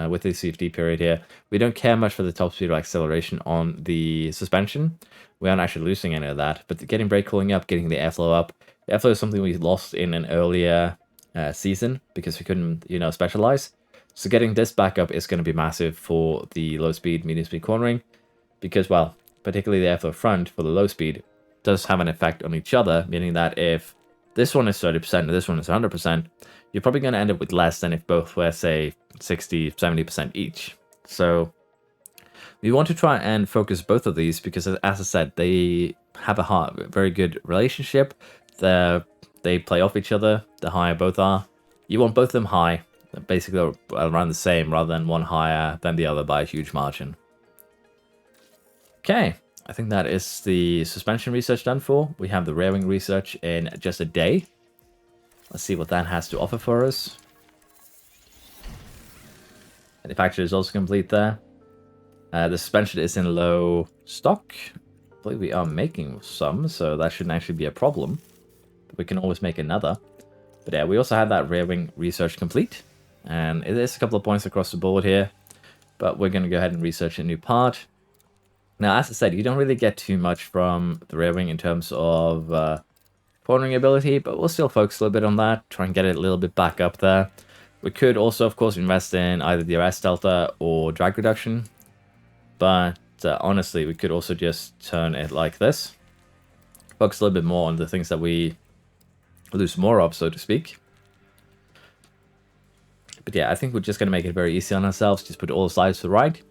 with the CFD period here. We don't care much for the top speed or acceleration on the suspension. We aren't actually losing any of that, but getting brake cooling up, getting the airflow up. The airflow is something we lost in an earlier season because we couldn't, specialize. So getting this back up is going to be massive for the low speed, medium speed cornering because, well, particularly the airflow front for the low speed does have an effect on each other, meaning that if this one is 30% and this one is 100%, you're probably going to end up with less than if both were, say, 60, 70% each. So we want to try and focus both of these because, as I said, they have a very good relationship. They play off each other. The higher both are. You want both of them high, basically around the same, rather than one higher than the other by a huge margin. Okay, I think that is the suspension research done for. We have the rear wing research in just a day. Let's see what that has to offer for us. And the factory is also complete there. The suspension is in low stock. I believe we are making some, so that shouldn't actually be a problem. But we can always make another. But yeah, we also have that rear wing research complete. And it is a couple of points across the board here. But we're going to go ahead and research a new part. Now, as I said, you don't really get too much from the rear wing in terms of cornering ability, but we'll still focus a little bit on that, try and get it a little bit back up there. We could also, of course, invest in either the DRS delta or drag reduction, but honestly, we could also just turn it like this. Focus a little bit more on the things that we lose more of, so to speak. But yeah, I think we're just going to make it very easy on ourselves, just put all the slides to the right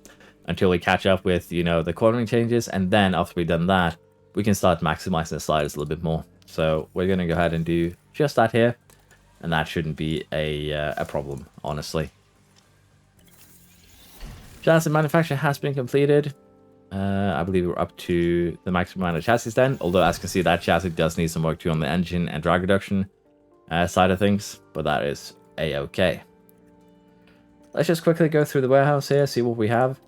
until we catch up with, the cornering changes, and then after we've done that, we can start maximizing the sliders a little bit more. So we're going to go ahead and do just that here, and that shouldn't be a problem, honestly. Chassis manufacture has been completed. I believe we're up to the maximum amount of chassis then, although as you can see, that chassis does need some work too on the engine and drag reduction side of things, but that is a-okay. Let's just quickly go through the warehouse here, see what we have,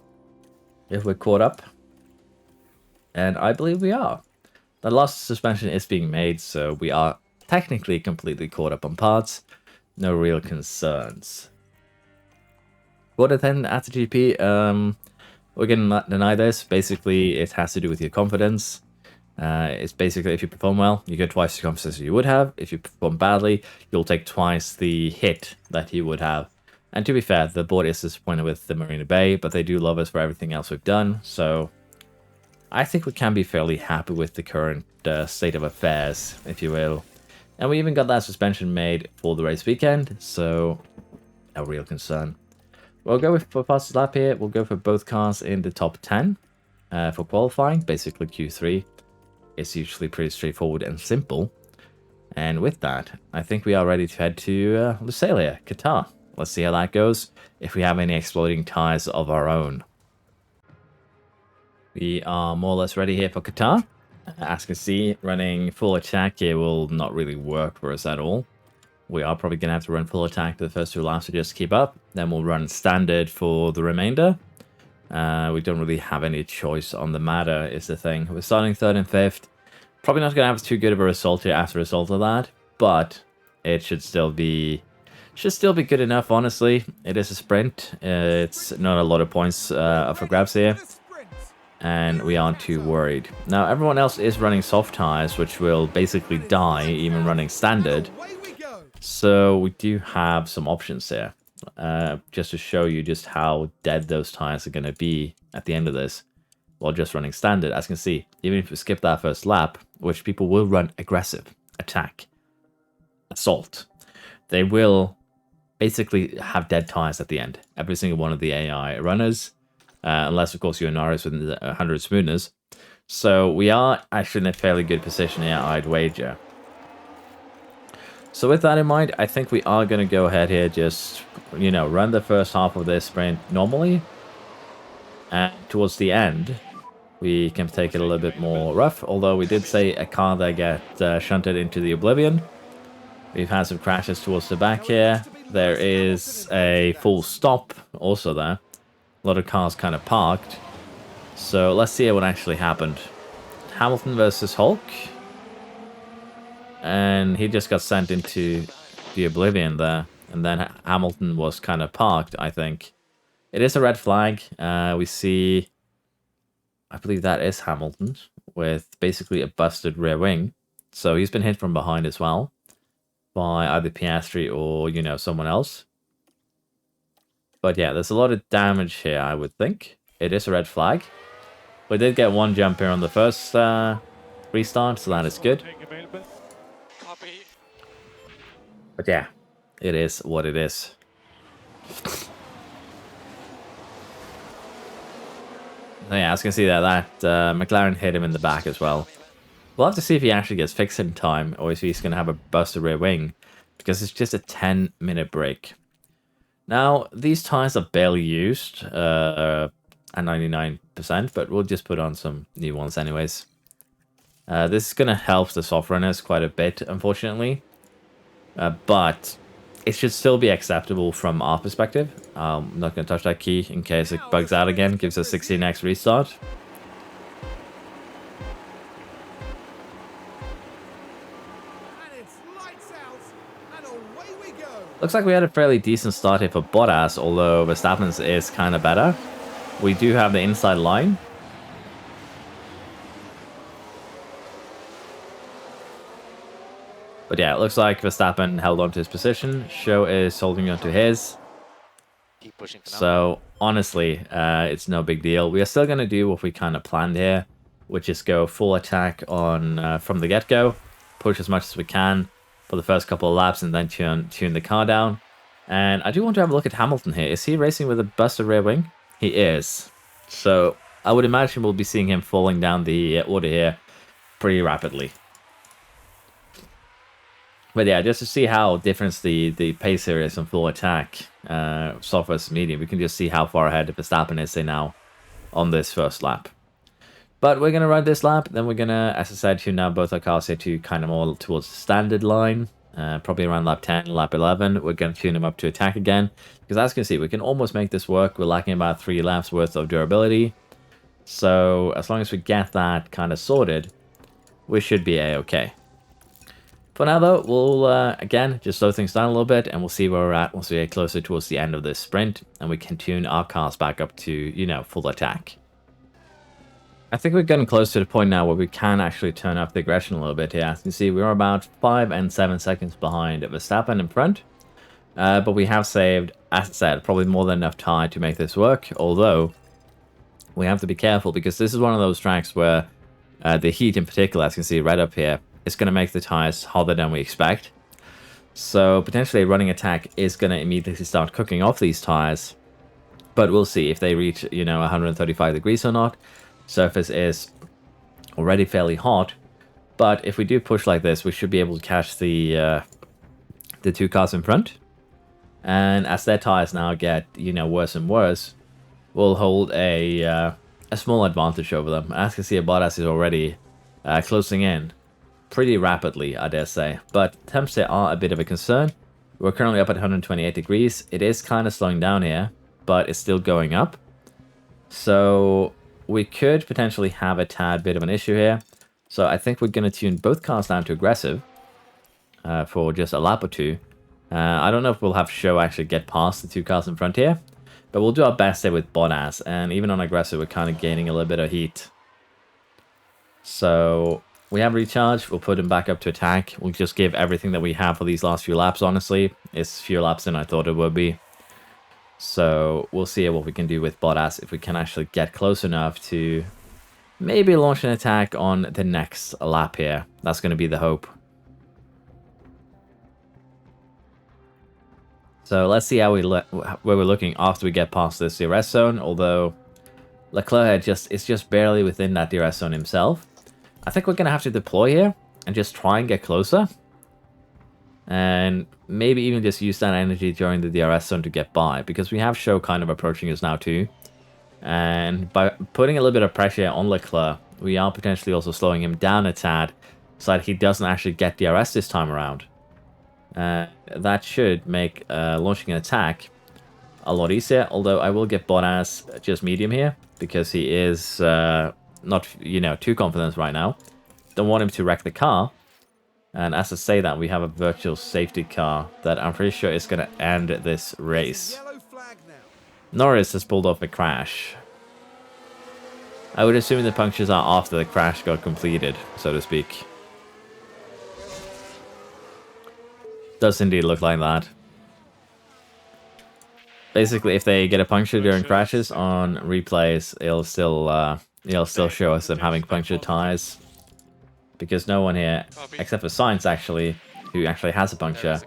if we're caught up. And I believe we are. The last suspension is being made, so we are technically completely caught up on parts. No real concerns. What then at the GP? We're going to deny this. Basically, it has to do with your confidence. It's basically, if you perform well, you get twice the confidence you would have. If you perform badly, you'll take twice the hit that you would have. And to be fair, the board is disappointed with the Marina Bay, but they do love us for everything else we've done, so I think we can be fairly happy with the current state of affairs, if you will. And we even got that suspension made for the race weekend, so no real concern. We'll go for fastest lap here. We'll go for both cars in the top 10 for qualifying, basically Q3. It's usually pretty straightforward and simple. And with that, I think we are ready to head to Lusail, Qatar. Let's see how that goes, if we have any exploding tires of our own. We are more or less ready here for Qatar. As you can see, running full attack here will not really work for us at all. We are probably going to have to run full attack the first two laps to just keep up. Then we'll run standard for the remainder. We don't really have any choice on the matter, is the thing. We're starting 3rd and 5th. Probably not going to have too good of a result here as a result of that. But it should still be good enough, honestly. It is a sprint. It's not a lot of points up for grabs here. And we aren't too worried. Now, everyone else is running soft tires, which will basically die even running standard. So we do have some options here. Just to show you just how dead those tires are going to be at the end of this. While just running standard, as you can see, even if we skip that first lap, which people will run aggressive, attack, assault, they will basically have dead tires at the end. Every single one of the AI runners. Unless, of course, you're Norris with 100 smoothness. So we are actually in a fairly good position here, I'd wager. So with that in mind, I think we are going to go ahead here, just, run the first half of this sprint normally. And towards the end, we can take it a little bit more rough. Although we did say a car that get shunted into the oblivion. We've had some crashes towards the back here. There is a full stop also there. A lot of cars kind of parked. So let's see what actually happened. Hamilton versus Hulk. And he just got sent into the oblivion there. And then Hamilton was kind of parked, I think. It is a red flag. We see, I believe that is Hamilton, with basically a busted rear wing. So he's been hit from behind as well by either Piastri or, you know, someone else. But yeah, there's a lot of damage here, I would think. It is a red flag. We did get one jump here on the first restart, so that is good. Copy. But yeah, it is what it is. Yeah, as you can see that McLaren hit him in the back as well. We'll have to see if he actually gets fixed in time, or if he's going to have a busted rear wing, because it's just a 10-minute break. Now, these tires are barely used at 99%, but we'll just put on some new ones anyways. This is going to help the soft runners quite a bit, unfortunately. But it should still be acceptable from our perspective. I'm not going to touch that key in case it bugs out again. Gives us 16x restart. And it's lights out, and away we go. Looks like we had a fairly decent start here for Bottas, although Verstappen's is kind of better. We do have the inside line. But yeah, it looks like Verstappen held on to his position. Show is holding on to his. Keep pushing for now. So, honestly, it's no big deal. We are still going to do what we kind of planned here, which is go full attack on from the get-go. Push as much as we can for the first couple of laps and then tune the car down. And I do want to have a look at Hamilton here. Is he racing with a busted rear wing? He is. So, I would imagine we'll be seeing him falling down the order here pretty rapidly. But yeah, just to see how different the pace here is on full attack, soft versus medium, we can just see how far ahead Verstappen is, say, now on this first lap. But we're going to run this lap, then we're going to, as I said, tune down both our cars here to kind of more towards the standard line. Probably around lap 10, lap 11, we're going to tune them up to attack again. Because as you can see, we can almost make this work. We're lacking about 3 laps worth of durability. So as long as we get that kind of sorted, we should be a-okay. For now, though, we'll, again, just slow things down a little bit, and we'll see where we're at once we get closer towards the end of this sprint, and we can tune our cars back up to, you know, full attack. I think we're getting close to the point now where we can actually turn up the aggression a little bit here. As you can see, we're about 5 and 7 seconds behind Verstappen in front, but we have saved, as I said, probably more than enough time to make this work, although we have to be careful, because this is one of those tracks where the heat in particular, as you can see right up here, it's going to make the tires hotter than we expect. So potentially running attack is going to immediately start cooking off these tires. But we'll see if they reach, you know, 135 degrees or not. Surface is already fairly hot. But if we do push like this, we should be able to catch the 2 cars in front. And as their tires now get, you know, worse and worse, we'll hold a small advantage over them. As you can see, Bottas is already closing in pretty rapidly, I dare say. But temps here are a bit of a concern. We're currently up at 128 degrees. It is kind of slowing down here, but it's still going up. So we could potentially have a tad bit of an issue here. So I think we're going to tune both cars down to aggressive for just a lap or two. I don't know if we'll have Show actually get past the 2 cars in front here, but we'll do our best here with Bottas. And even on aggressive, we're kind of gaining a little bit of heat. So we have recharge. We'll put him back up to attack. We'll just give everything that we have for these last few laps, honestly. It's fewer laps than I thought it would be. So we'll see what we can do with Bottas, if we can actually get close enough to maybe launch an attack on the next lap here. That's going to be the hope. So let's see how where we're looking after we get past this DRS zone, although Leclerc is just barely within that DRS zone himself. I think we're going to have to deploy here and just try and get closer. And maybe even just use that energy during the DRS zone to get by, because we have Show kind of approaching us now too. And by putting a little bit of pressure on Leclerc, we are potentially also slowing him down a tad so that he doesn't actually get DRS this time around. That should make launching an attack a lot easier, although I will give Bottas just medium here, because he is not, you know, too confident right now. Don't want him to wreck the car. And as I say that, we have a virtual safety car that I'm pretty sure is going to end this race. Norris has pulled off a crash. I would assume the punctures are after the crash got completed, so to speak. Does indeed look like that. Basically, if they get a puncture during crashes on replays, it'll still show us them having punctured tires. Because no one here, except for Sainz actually, who actually has a puncture,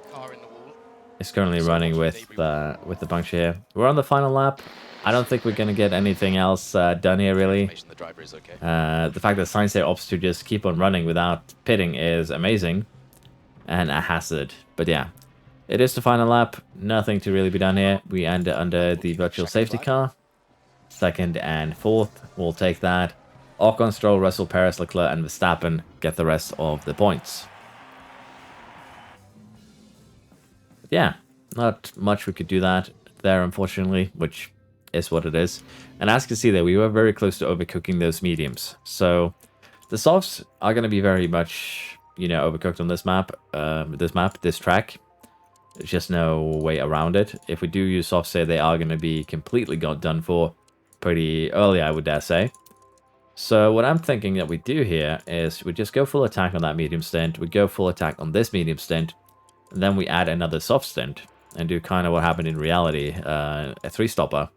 is currently running with the puncture here. We're on the final lap. I don't think we're going to get anything else done here, really. The fact that Sainz here opts to just keep on running without pitting is amazing. And a hazard. But yeah, it is the final lap. Nothing to really be done here. We end under the virtual safety car. Second and fourth, we'll take that. Ocon, Stroll, Russell, Perez, Leclerc, and Verstappen get the rest of the points. But yeah, not much we could do that there, unfortunately, which is what it is. And as you can see there, we were very close to overcooking those mediums. So the softs are going to be very much, you know, overcooked on this map, this track. There's just no way around it. If we do use softs here, they are going to be completely done for pretty early, I would dare say. So what I'm thinking that we do here is we just go full attack on that medium stint, we go full attack on this medium stint, and then we add another soft stint and do kind of what happened in reality, a 3-stopper,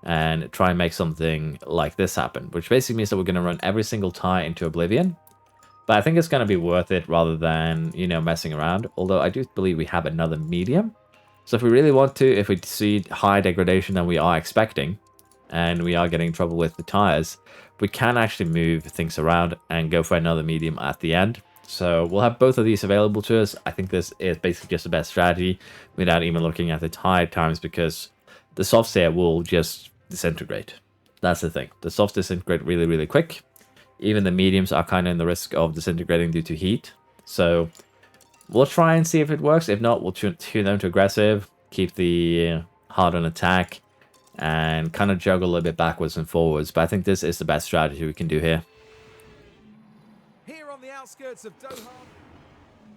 and try and make something like this happen, which basically means that we're going to run every single tire into oblivion. But I think it's going to be worth it rather than, you know, messing around, although I do believe we have another medium. So if we really want to, if we see higher degradation than we are expecting, and we are getting in trouble with the tires, we can actually move things around and go for another medium at the end. So we'll have both of these available to us. I think this is basically just the best strategy without even looking at the tire times, because the softs here will just disintegrate. That's the thing. The softs disintegrate really, really quick. Even the mediums are kind of in the risk of disintegrating due to heat. So we'll try and see if it works. If not, we'll tune them to aggressive, keep the hard on attack, and kind of juggle a little bit backwards and forwards. But I think this is the best strategy we can do here. Here on the outskirts of Doha,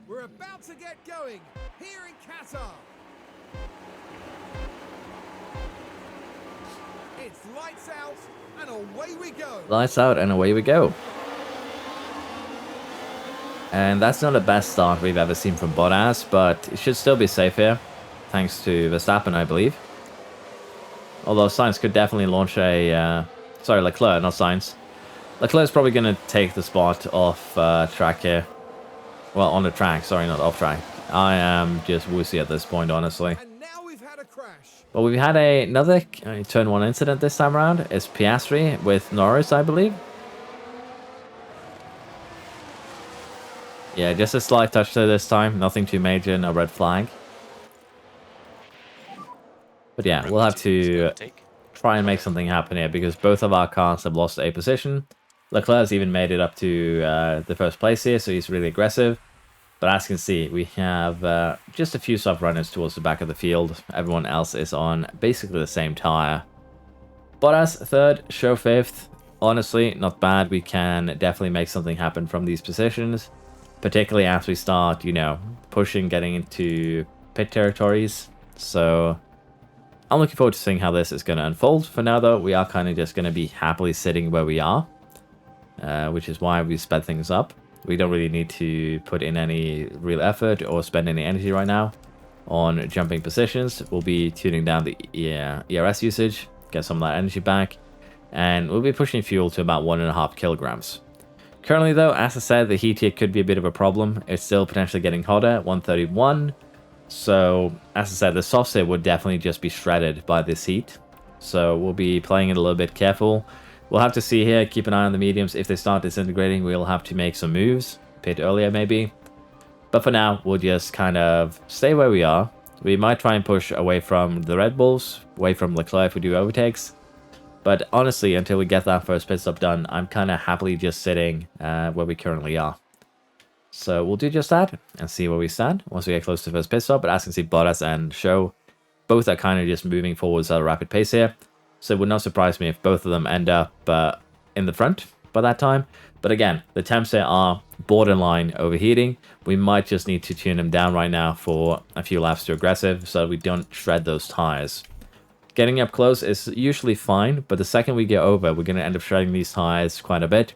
we're about to get going here in Qatar. It's lights out and away we go. Lights out and away we go. And that's not the best start we've ever seen from Bottas, but it should still be safe here, thanks to Verstappen, I believe. Although Sainz could definitely launch a... sorry, Leclerc, not Sainz. Leclerc's probably going to take the spot off track here. Well, on the track, sorry, not off track. I am just woozy at this point, honestly. And now we've had a crash. But we've had another turn 1 incident this time around. It's Piastri with Norris, I believe. Yeah, just a slight touch there this time. Nothing too major, no red flag. But yeah, we'll have to try and make something happen here, because both of our cars have lost a position. Leclerc's even made it up to the first place here, so he's really aggressive. But as you can see, we have just a few soft runners towards the back of the field. Everyone else is on basically the same tire. Bottas third, Show fifth. Honestly, not bad. We can definitely make something happen from these positions, particularly as we start, you know, pushing, getting into pit territories. So I'm looking forward to seeing how this is going to unfold. For now, though, we are kind of just going to be happily sitting where we are, which is why we sped things up. We don't really need to put in any real effort or spend any energy right now on jumping positions. We'll be tuning down the ERS usage, get some of that energy back, and we'll be pushing fuel to about 1.5 kilograms. Currently, though, as I said, the heat here could be a bit of a problem. It's still potentially getting hotter, 131. So, as I said, the softs here would definitely just be shredded by this heat. So, we'll be playing it a little bit careful. We'll have to see here, keep an eye on the mediums. If they start disintegrating, we'll have to make some moves. Pit earlier, maybe. But for now, we'll just kind of stay where we are. We might try and push away from the Red Bulls, away from Leclerc if we do overtakes. But honestly, until we get that first pit stop done, I'm kind of happily just sitting where we currently are. So we'll do just that and see where we stand once we get close to the first pit stop. But as you can see, Bottas and Show, both are kind of just moving forwards at a rapid pace here. So it would not surprise me if both of them end up in the front by that time. But again, the temps here are borderline overheating. We might just need to tune them down right now for a few laps too aggressive so we don't shred those tires. Getting up close is usually fine, but the second we get over, we're going to end up shredding these tires quite a bit.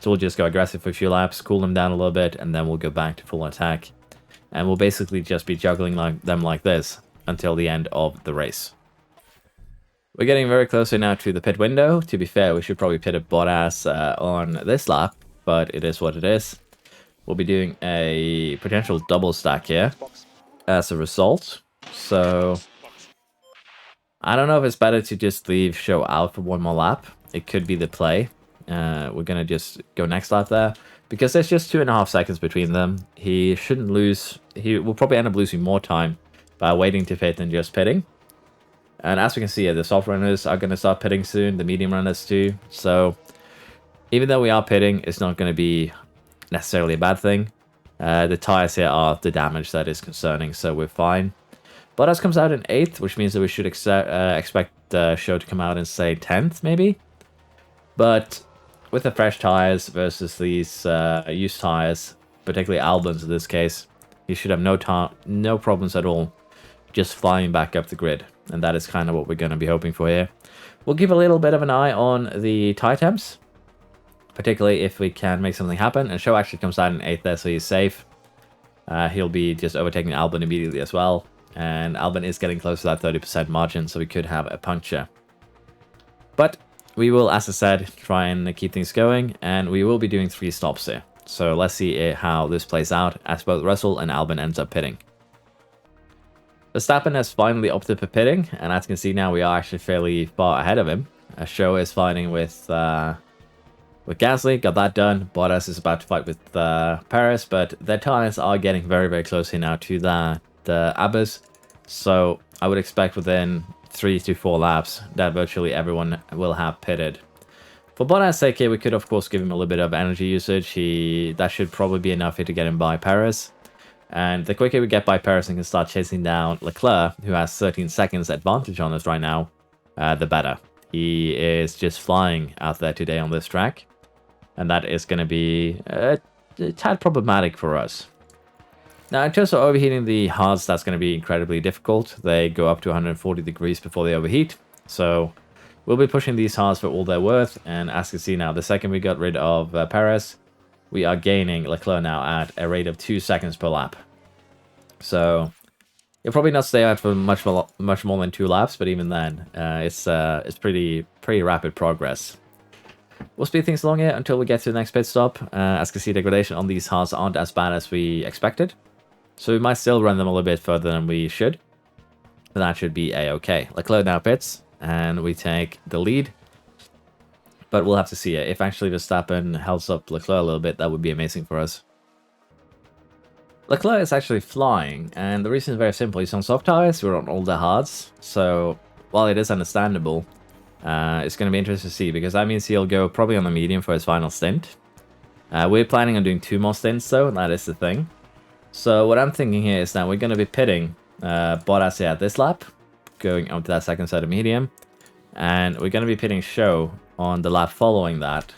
So we'll just go aggressive for a few laps, cool them down a little bit, and then we'll go back to full attack. And we'll basically just be juggling them like this until the end of the race. We're getting very close now to the pit window. To be fair, we should probably pit a Bottas on this lap, but it is what it is. We'll be doing a potential double stack here as a result. So I don't know if it's better to just leave Show out for one more lap. It could be the play. We're going to just go next lap there because there's just 2.5 seconds between them. He shouldn't lose. He will probably end up losing more time by waiting to pit than just pitting. And as we can see here, the soft runners are going to start pitting soon, the medium runners too. So even though we are pitting, it's not going to be necessarily a bad thing. The tires here are the damage that is concerning, so we're fine. Bottas comes out in 8th, which means that we should expect the Show to come out in, say, 10th maybe. But with the fresh tires versus these used tires, particularly Albon's in this case, he should have no problems at all just flying back up the grid. And that is kind of what we're going to be hoping for here. We'll keep a little bit of an eye on the tire temps, particularly if we can make something happen. And Show actually comes out in 8th there, so he's safe. He'll be just overtaking Albon immediately as well. And Albon is getting close to that 30% margin, so we could have a puncture. But we will, as I said, try and keep things going. And we will be doing 3 stops here. So let's see how this plays out as both Russell and Albon ends up pitting. Verstappen has finally opted for pitting, and as you can see now, we are actually fairly far ahead of him. Show is fighting with Gasly, got that done. Bottas is about to fight with Perez, but their tires are getting very, very close here now to the Abbas. So I would expect within 3 to 4 laps that virtually everyone will have pitted. For Bottas' sake here, we could of course give him a little bit of energy usage. That should probably be enough here to get him by Perez. And the quicker we get by Perez and can start chasing down Leclerc, who has 13 seconds advantage on us right now, the better. He is just flying out there today on this track. And that is going to be a tad problematic for us. Now, in terms of overheating the hards, that's going to be incredibly difficult. They go up to 140 degrees before they overheat. So we'll be pushing these hards for all they're worth. And as you can see now, the second we got rid of Perez, we are gaining Leclerc now at a rate of 2 seconds per lap. So you'll probably not stay out for much more than 2 laps, but even then, it's pretty rapid progress. We'll speed things along here until we get to the next pit stop. As you can see, degradation on these hards aren't as bad as we expected. So we might still run them a little bit further than we should. But that should be a-okay. Leclerc now pits, and we take the lead. But we'll have to see it. If actually Verstappen helps up Leclerc a little bit, that would be amazing for us. Leclerc is actually flying, and the reason is very simple. He's on soft tires, we're on older hards. So while it is understandable, it's going to be interesting to see, because that means he'll go probably on the medium for his final stint. We're planning on doing 2 more stints though, and that is the thing. So what I'm thinking here is that we're going to be pitting Bottas here at this lap, going onto that second set of medium. And we're going to be pitting Show on the lap following that.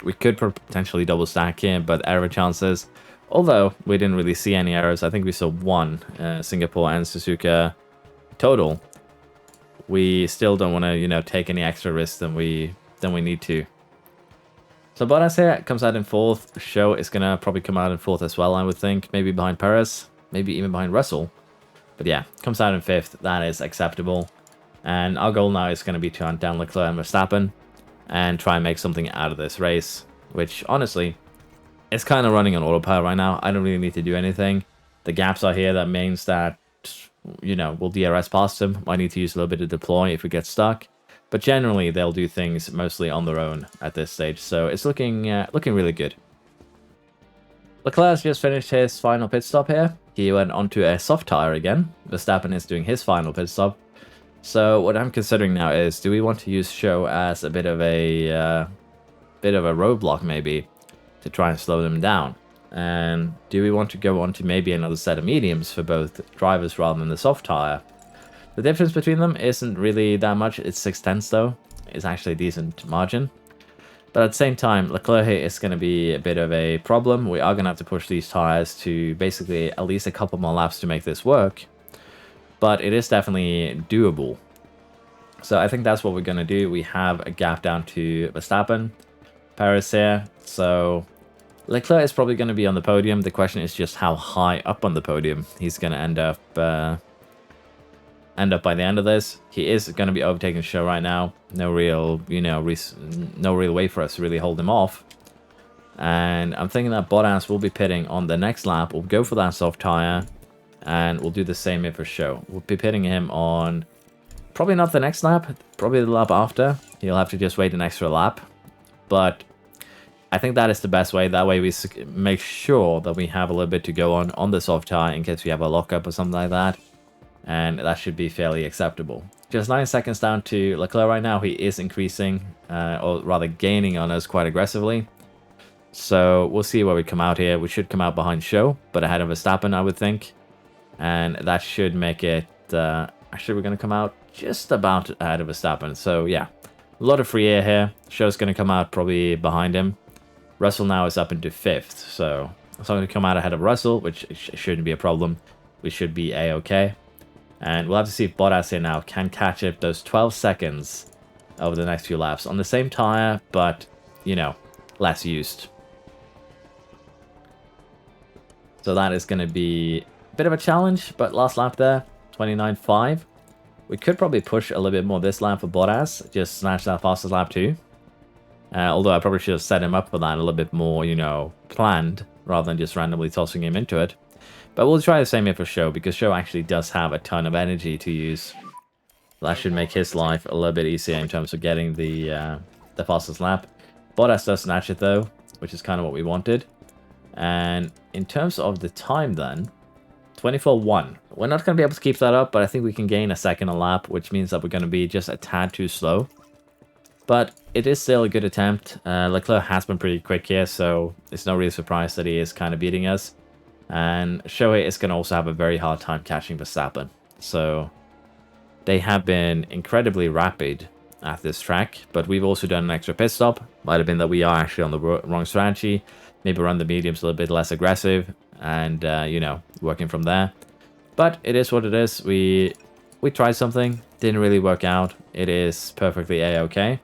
We could potentially double stack here, but error chances, although we didn't really see any errors, I think we saw 1 Singapore and Suzuka total. We still don't want to, take any extra risks than we need to. So Bottas here comes out in 4th. Show is going to probably come out in 4th as well, I would think. Maybe behind Perez, maybe even behind Russell. But yeah, comes out in 5th. That is acceptable. And our goal now is going to be to hunt down Leclerc and Verstappen and try and make something out of this race, which honestly is kind of running on autopilot right now. I don't really need to do anything. The gaps are here. That means that, we'll DRS past them. Might need to use a little bit of deploy if we get stuck. But generally, they'll do things mostly on their own at this stage. So it's looking really good. Leclerc has just finished his final pit stop here. He went onto a soft tire again. Verstappen is doing his final pit stop. So what I'm considering now is, do we want to use Show as a bit of a roadblock maybe to try and slow them down? And do we want to go on to maybe another set of mediums for both drivers rather than the soft tire? The difference between them isn't really that much. It's 6/10 though. It's actually a decent margin. But at the same time, Leclerc here is going to be a bit of a problem. We are going to have to push these tires to basically at least a couple more laps to make this work. But it is definitely doable. So I think that's what we're going to do. We have a gap down to Verstappen, Perez here. So Leclerc is probably going to be on the podium. The question is just how high up on the podium he's going to end up by the end of this. He is going to be overtaking the show right now. No real, no real way for us to really hold him off. And I'm thinking that Bottas will be pitting on the next lap. We'll go for that soft tire, and we'll do the same here for show. We'll be pitting him on probably not the next lap, probably the lap after. He'll have to just wait an extra lap. But I think that is the best way. That way we make sure that we have a little bit to go on the soft tire in case we have a lockup or something like that. And that should be fairly acceptable. Just 9 seconds down to Leclerc right now. He is increasing, or rather gaining on us quite aggressively. So we'll see where we come out here. We should come out behind show, but ahead of Verstappen, I would think. And that should make it... actually, we're going to come out just about ahead of Verstappen. So yeah, a lot of free air here. Show's going to come out probably behind him. Russell now is up into 5th. So I'm going to come out ahead of Russell, which shouldn't be a problem. We should be A-okay. And we'll have to see if Bottas here now can catch up those 12 seconds over the next few laps on the same tire, but, less used. So that is going to be a bit of a challenge, but last lap there, 29.5. We could probably push a little bit more this lap for Bottas, just snatch that fastest lap too. Although I probably should have set him up for that a little bit more, planned, rather than just randomly tossing him into it. But we'll try the same here for Show, because Show actually does have a ton of energy to use. That should make his life a little bit easier in terms of getting the fastest lap. Bottas does snatch it though, which is kind of what we wanted. And in terms of the time then, 24.1. We're not going to be able to keep that up, but I think we can gain a second a lap, which means that we're going to be just a tad too slow. But it is still a good attempt. Leclerc has been pretty quick here, so it's no real surprise that he is kind of beating us. And Shohei is going to also have a very hard time catching Verstappen. So they have been incredibly rapid at this track, but we've also done an extra pit stop. Might have been that we are actually on the wrong strategy. Maybe run the mediums a little bit less aggressive and, working from there. But it is what it is. We tried something, didn't really work out. It is perfectly A-okay.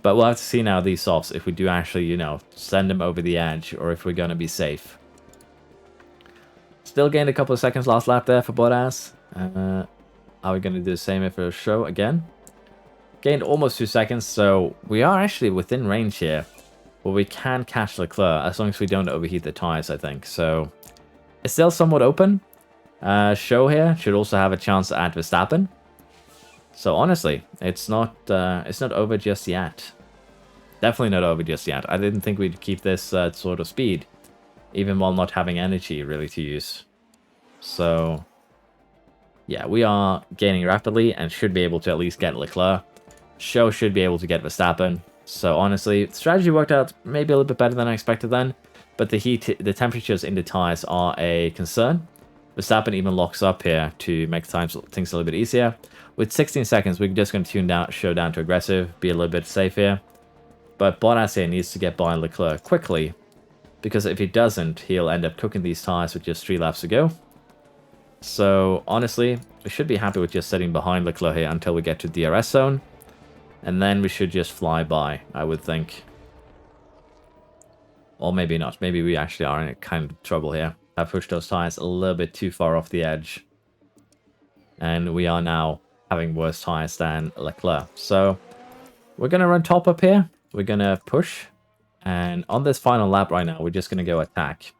But we'll have to see now these softs if we do actually, send them over the edge or if we're going to be safe. Still gained a couple of seconds last lap there for Bottas. Are we going to do the same for Show again? Gained almost 2 seconds, so we are actually within range here. But we can catch Leclerc as long as we don't overheat the tires, I think. So it's still somewhat open. Show here should also have a chance at Verstappen. So honestly, it's not over just yet. Definitely not over just yet. I didn't think we'd keep this sort of speed, even while not having energy really to use. So yeah, we are gaining rapidly and should be able to at least get Leclerc. Show should be able to get Verstappen. So honestly, the strategy worked out maybe a little bit better than I expected then, but the temperatures in the tires are a concern. Verstappen even locks up here to make things a little bit easier. With 16 seconds, we're just going to tune down, Show down to aggressive, be a little bit safe here. But Bottas here needs to get by Leclerc quickly, because if he doesn't, he'll end up cooking these tires with just 3 laps to go. So honestly, we should be happy with just sitting behind Leclerc here until we get to DRS zone. And then we should just fly by, I would think. Or maybe not. Maybe we actually are in kind of trouble here. I pushed those tires a little bit too far off the edge. And we are now having worse tires than Leclerc. So we're going to run top up here. We're going to push. And on this final lap right now, we're just going to go attack.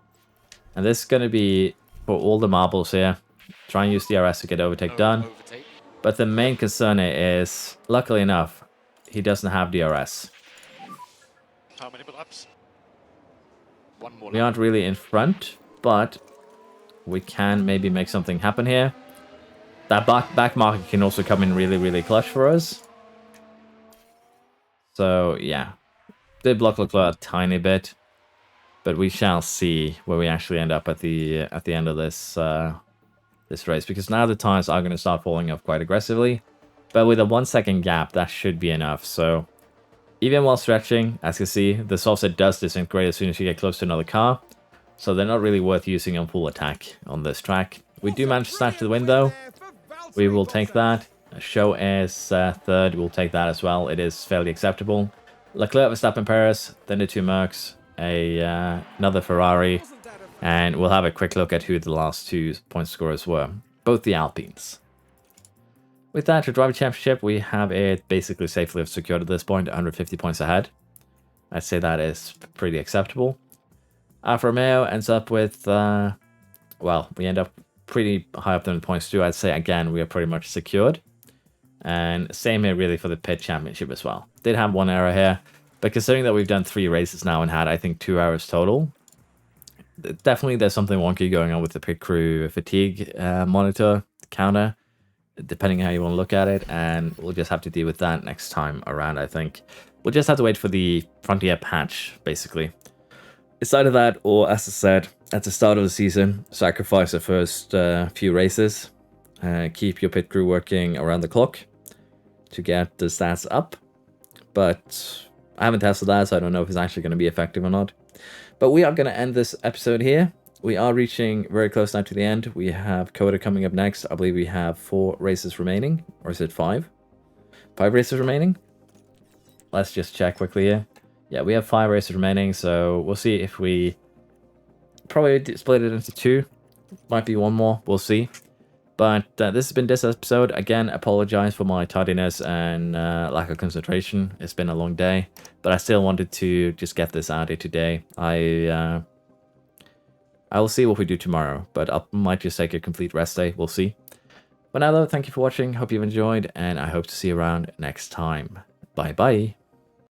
And this is going to be for all the marbles here. Try and use DRS to get overtake done. But the main concern is, luckily enough, he doesn't have DRS. How many laps? One more lap. We aren't really in front, but we can maybe make something happen here. That back market can also come in really, really clutch for us. So, yeah. Did block Leclerc a tiny bit. but we shall see where we actually end up at the end of this this race, because now the tires are going to start falling off quite aggressively. But with a 1 second gap, that should be enough. So even while stretching, as you see, the soft set does disintegrate as soon as you get close to another car. So they're not really worth using on full attack on this track. We do manage to snatch to the win though. We will take that. Show is third. We'll take that as well. It is fairly acceptable. Leclerc, Verstappen, Perez, then the two Mercs, another Ferrari, and we'll have a quick look at who the last 2 point scorers were. Both the Alpines. With that, to Driver Championship, we have it basically safely secured at this point, 150 points ahead. I'd say that is pretty acceptable. Alfa Romeo ends up with, well, we end up pretty high up there in the points too. I'd say, again, we are pretty much secured. And same here really for the Pit Championship as well. Did have one error here, but considering that we've done 3 races now and had, I think, 2 hours total, definitely there's something wonky going on with the pit crew fatigue monitor counter, depending how you want to look at it, and we'll just have to deal with that next time around, I think. We'll just have to wait for the Frontier patch, basically. It's either that, or as I said, at the start of the season, sacrifice the first few races, keep your pit crew working around the clock to get the stats up, but I haven't tested that, so I don't know if it's actually going to be effective or not. But we are going to end this episode here. We are reaching very close now to the end. We have Qatar coming up next. I believe we have 4 races remaining, or is it 5? 5 races remaining? Let's just check quickly here. Yeah, we have 5 races remaining, so we'll see if we probably split it into 2. Might be 1 more, we'll see. But this has been this episode. Again, apologize for my tardiness and lack of concentration. It's been a long day, but I still wanted to just get this out here today. I will see what we do tomorrow, but I might just take a complete rest day. We'll see. But now though, thank you for watching. Hope you've enjoyed, and I hope to see you around next time. Bye bye.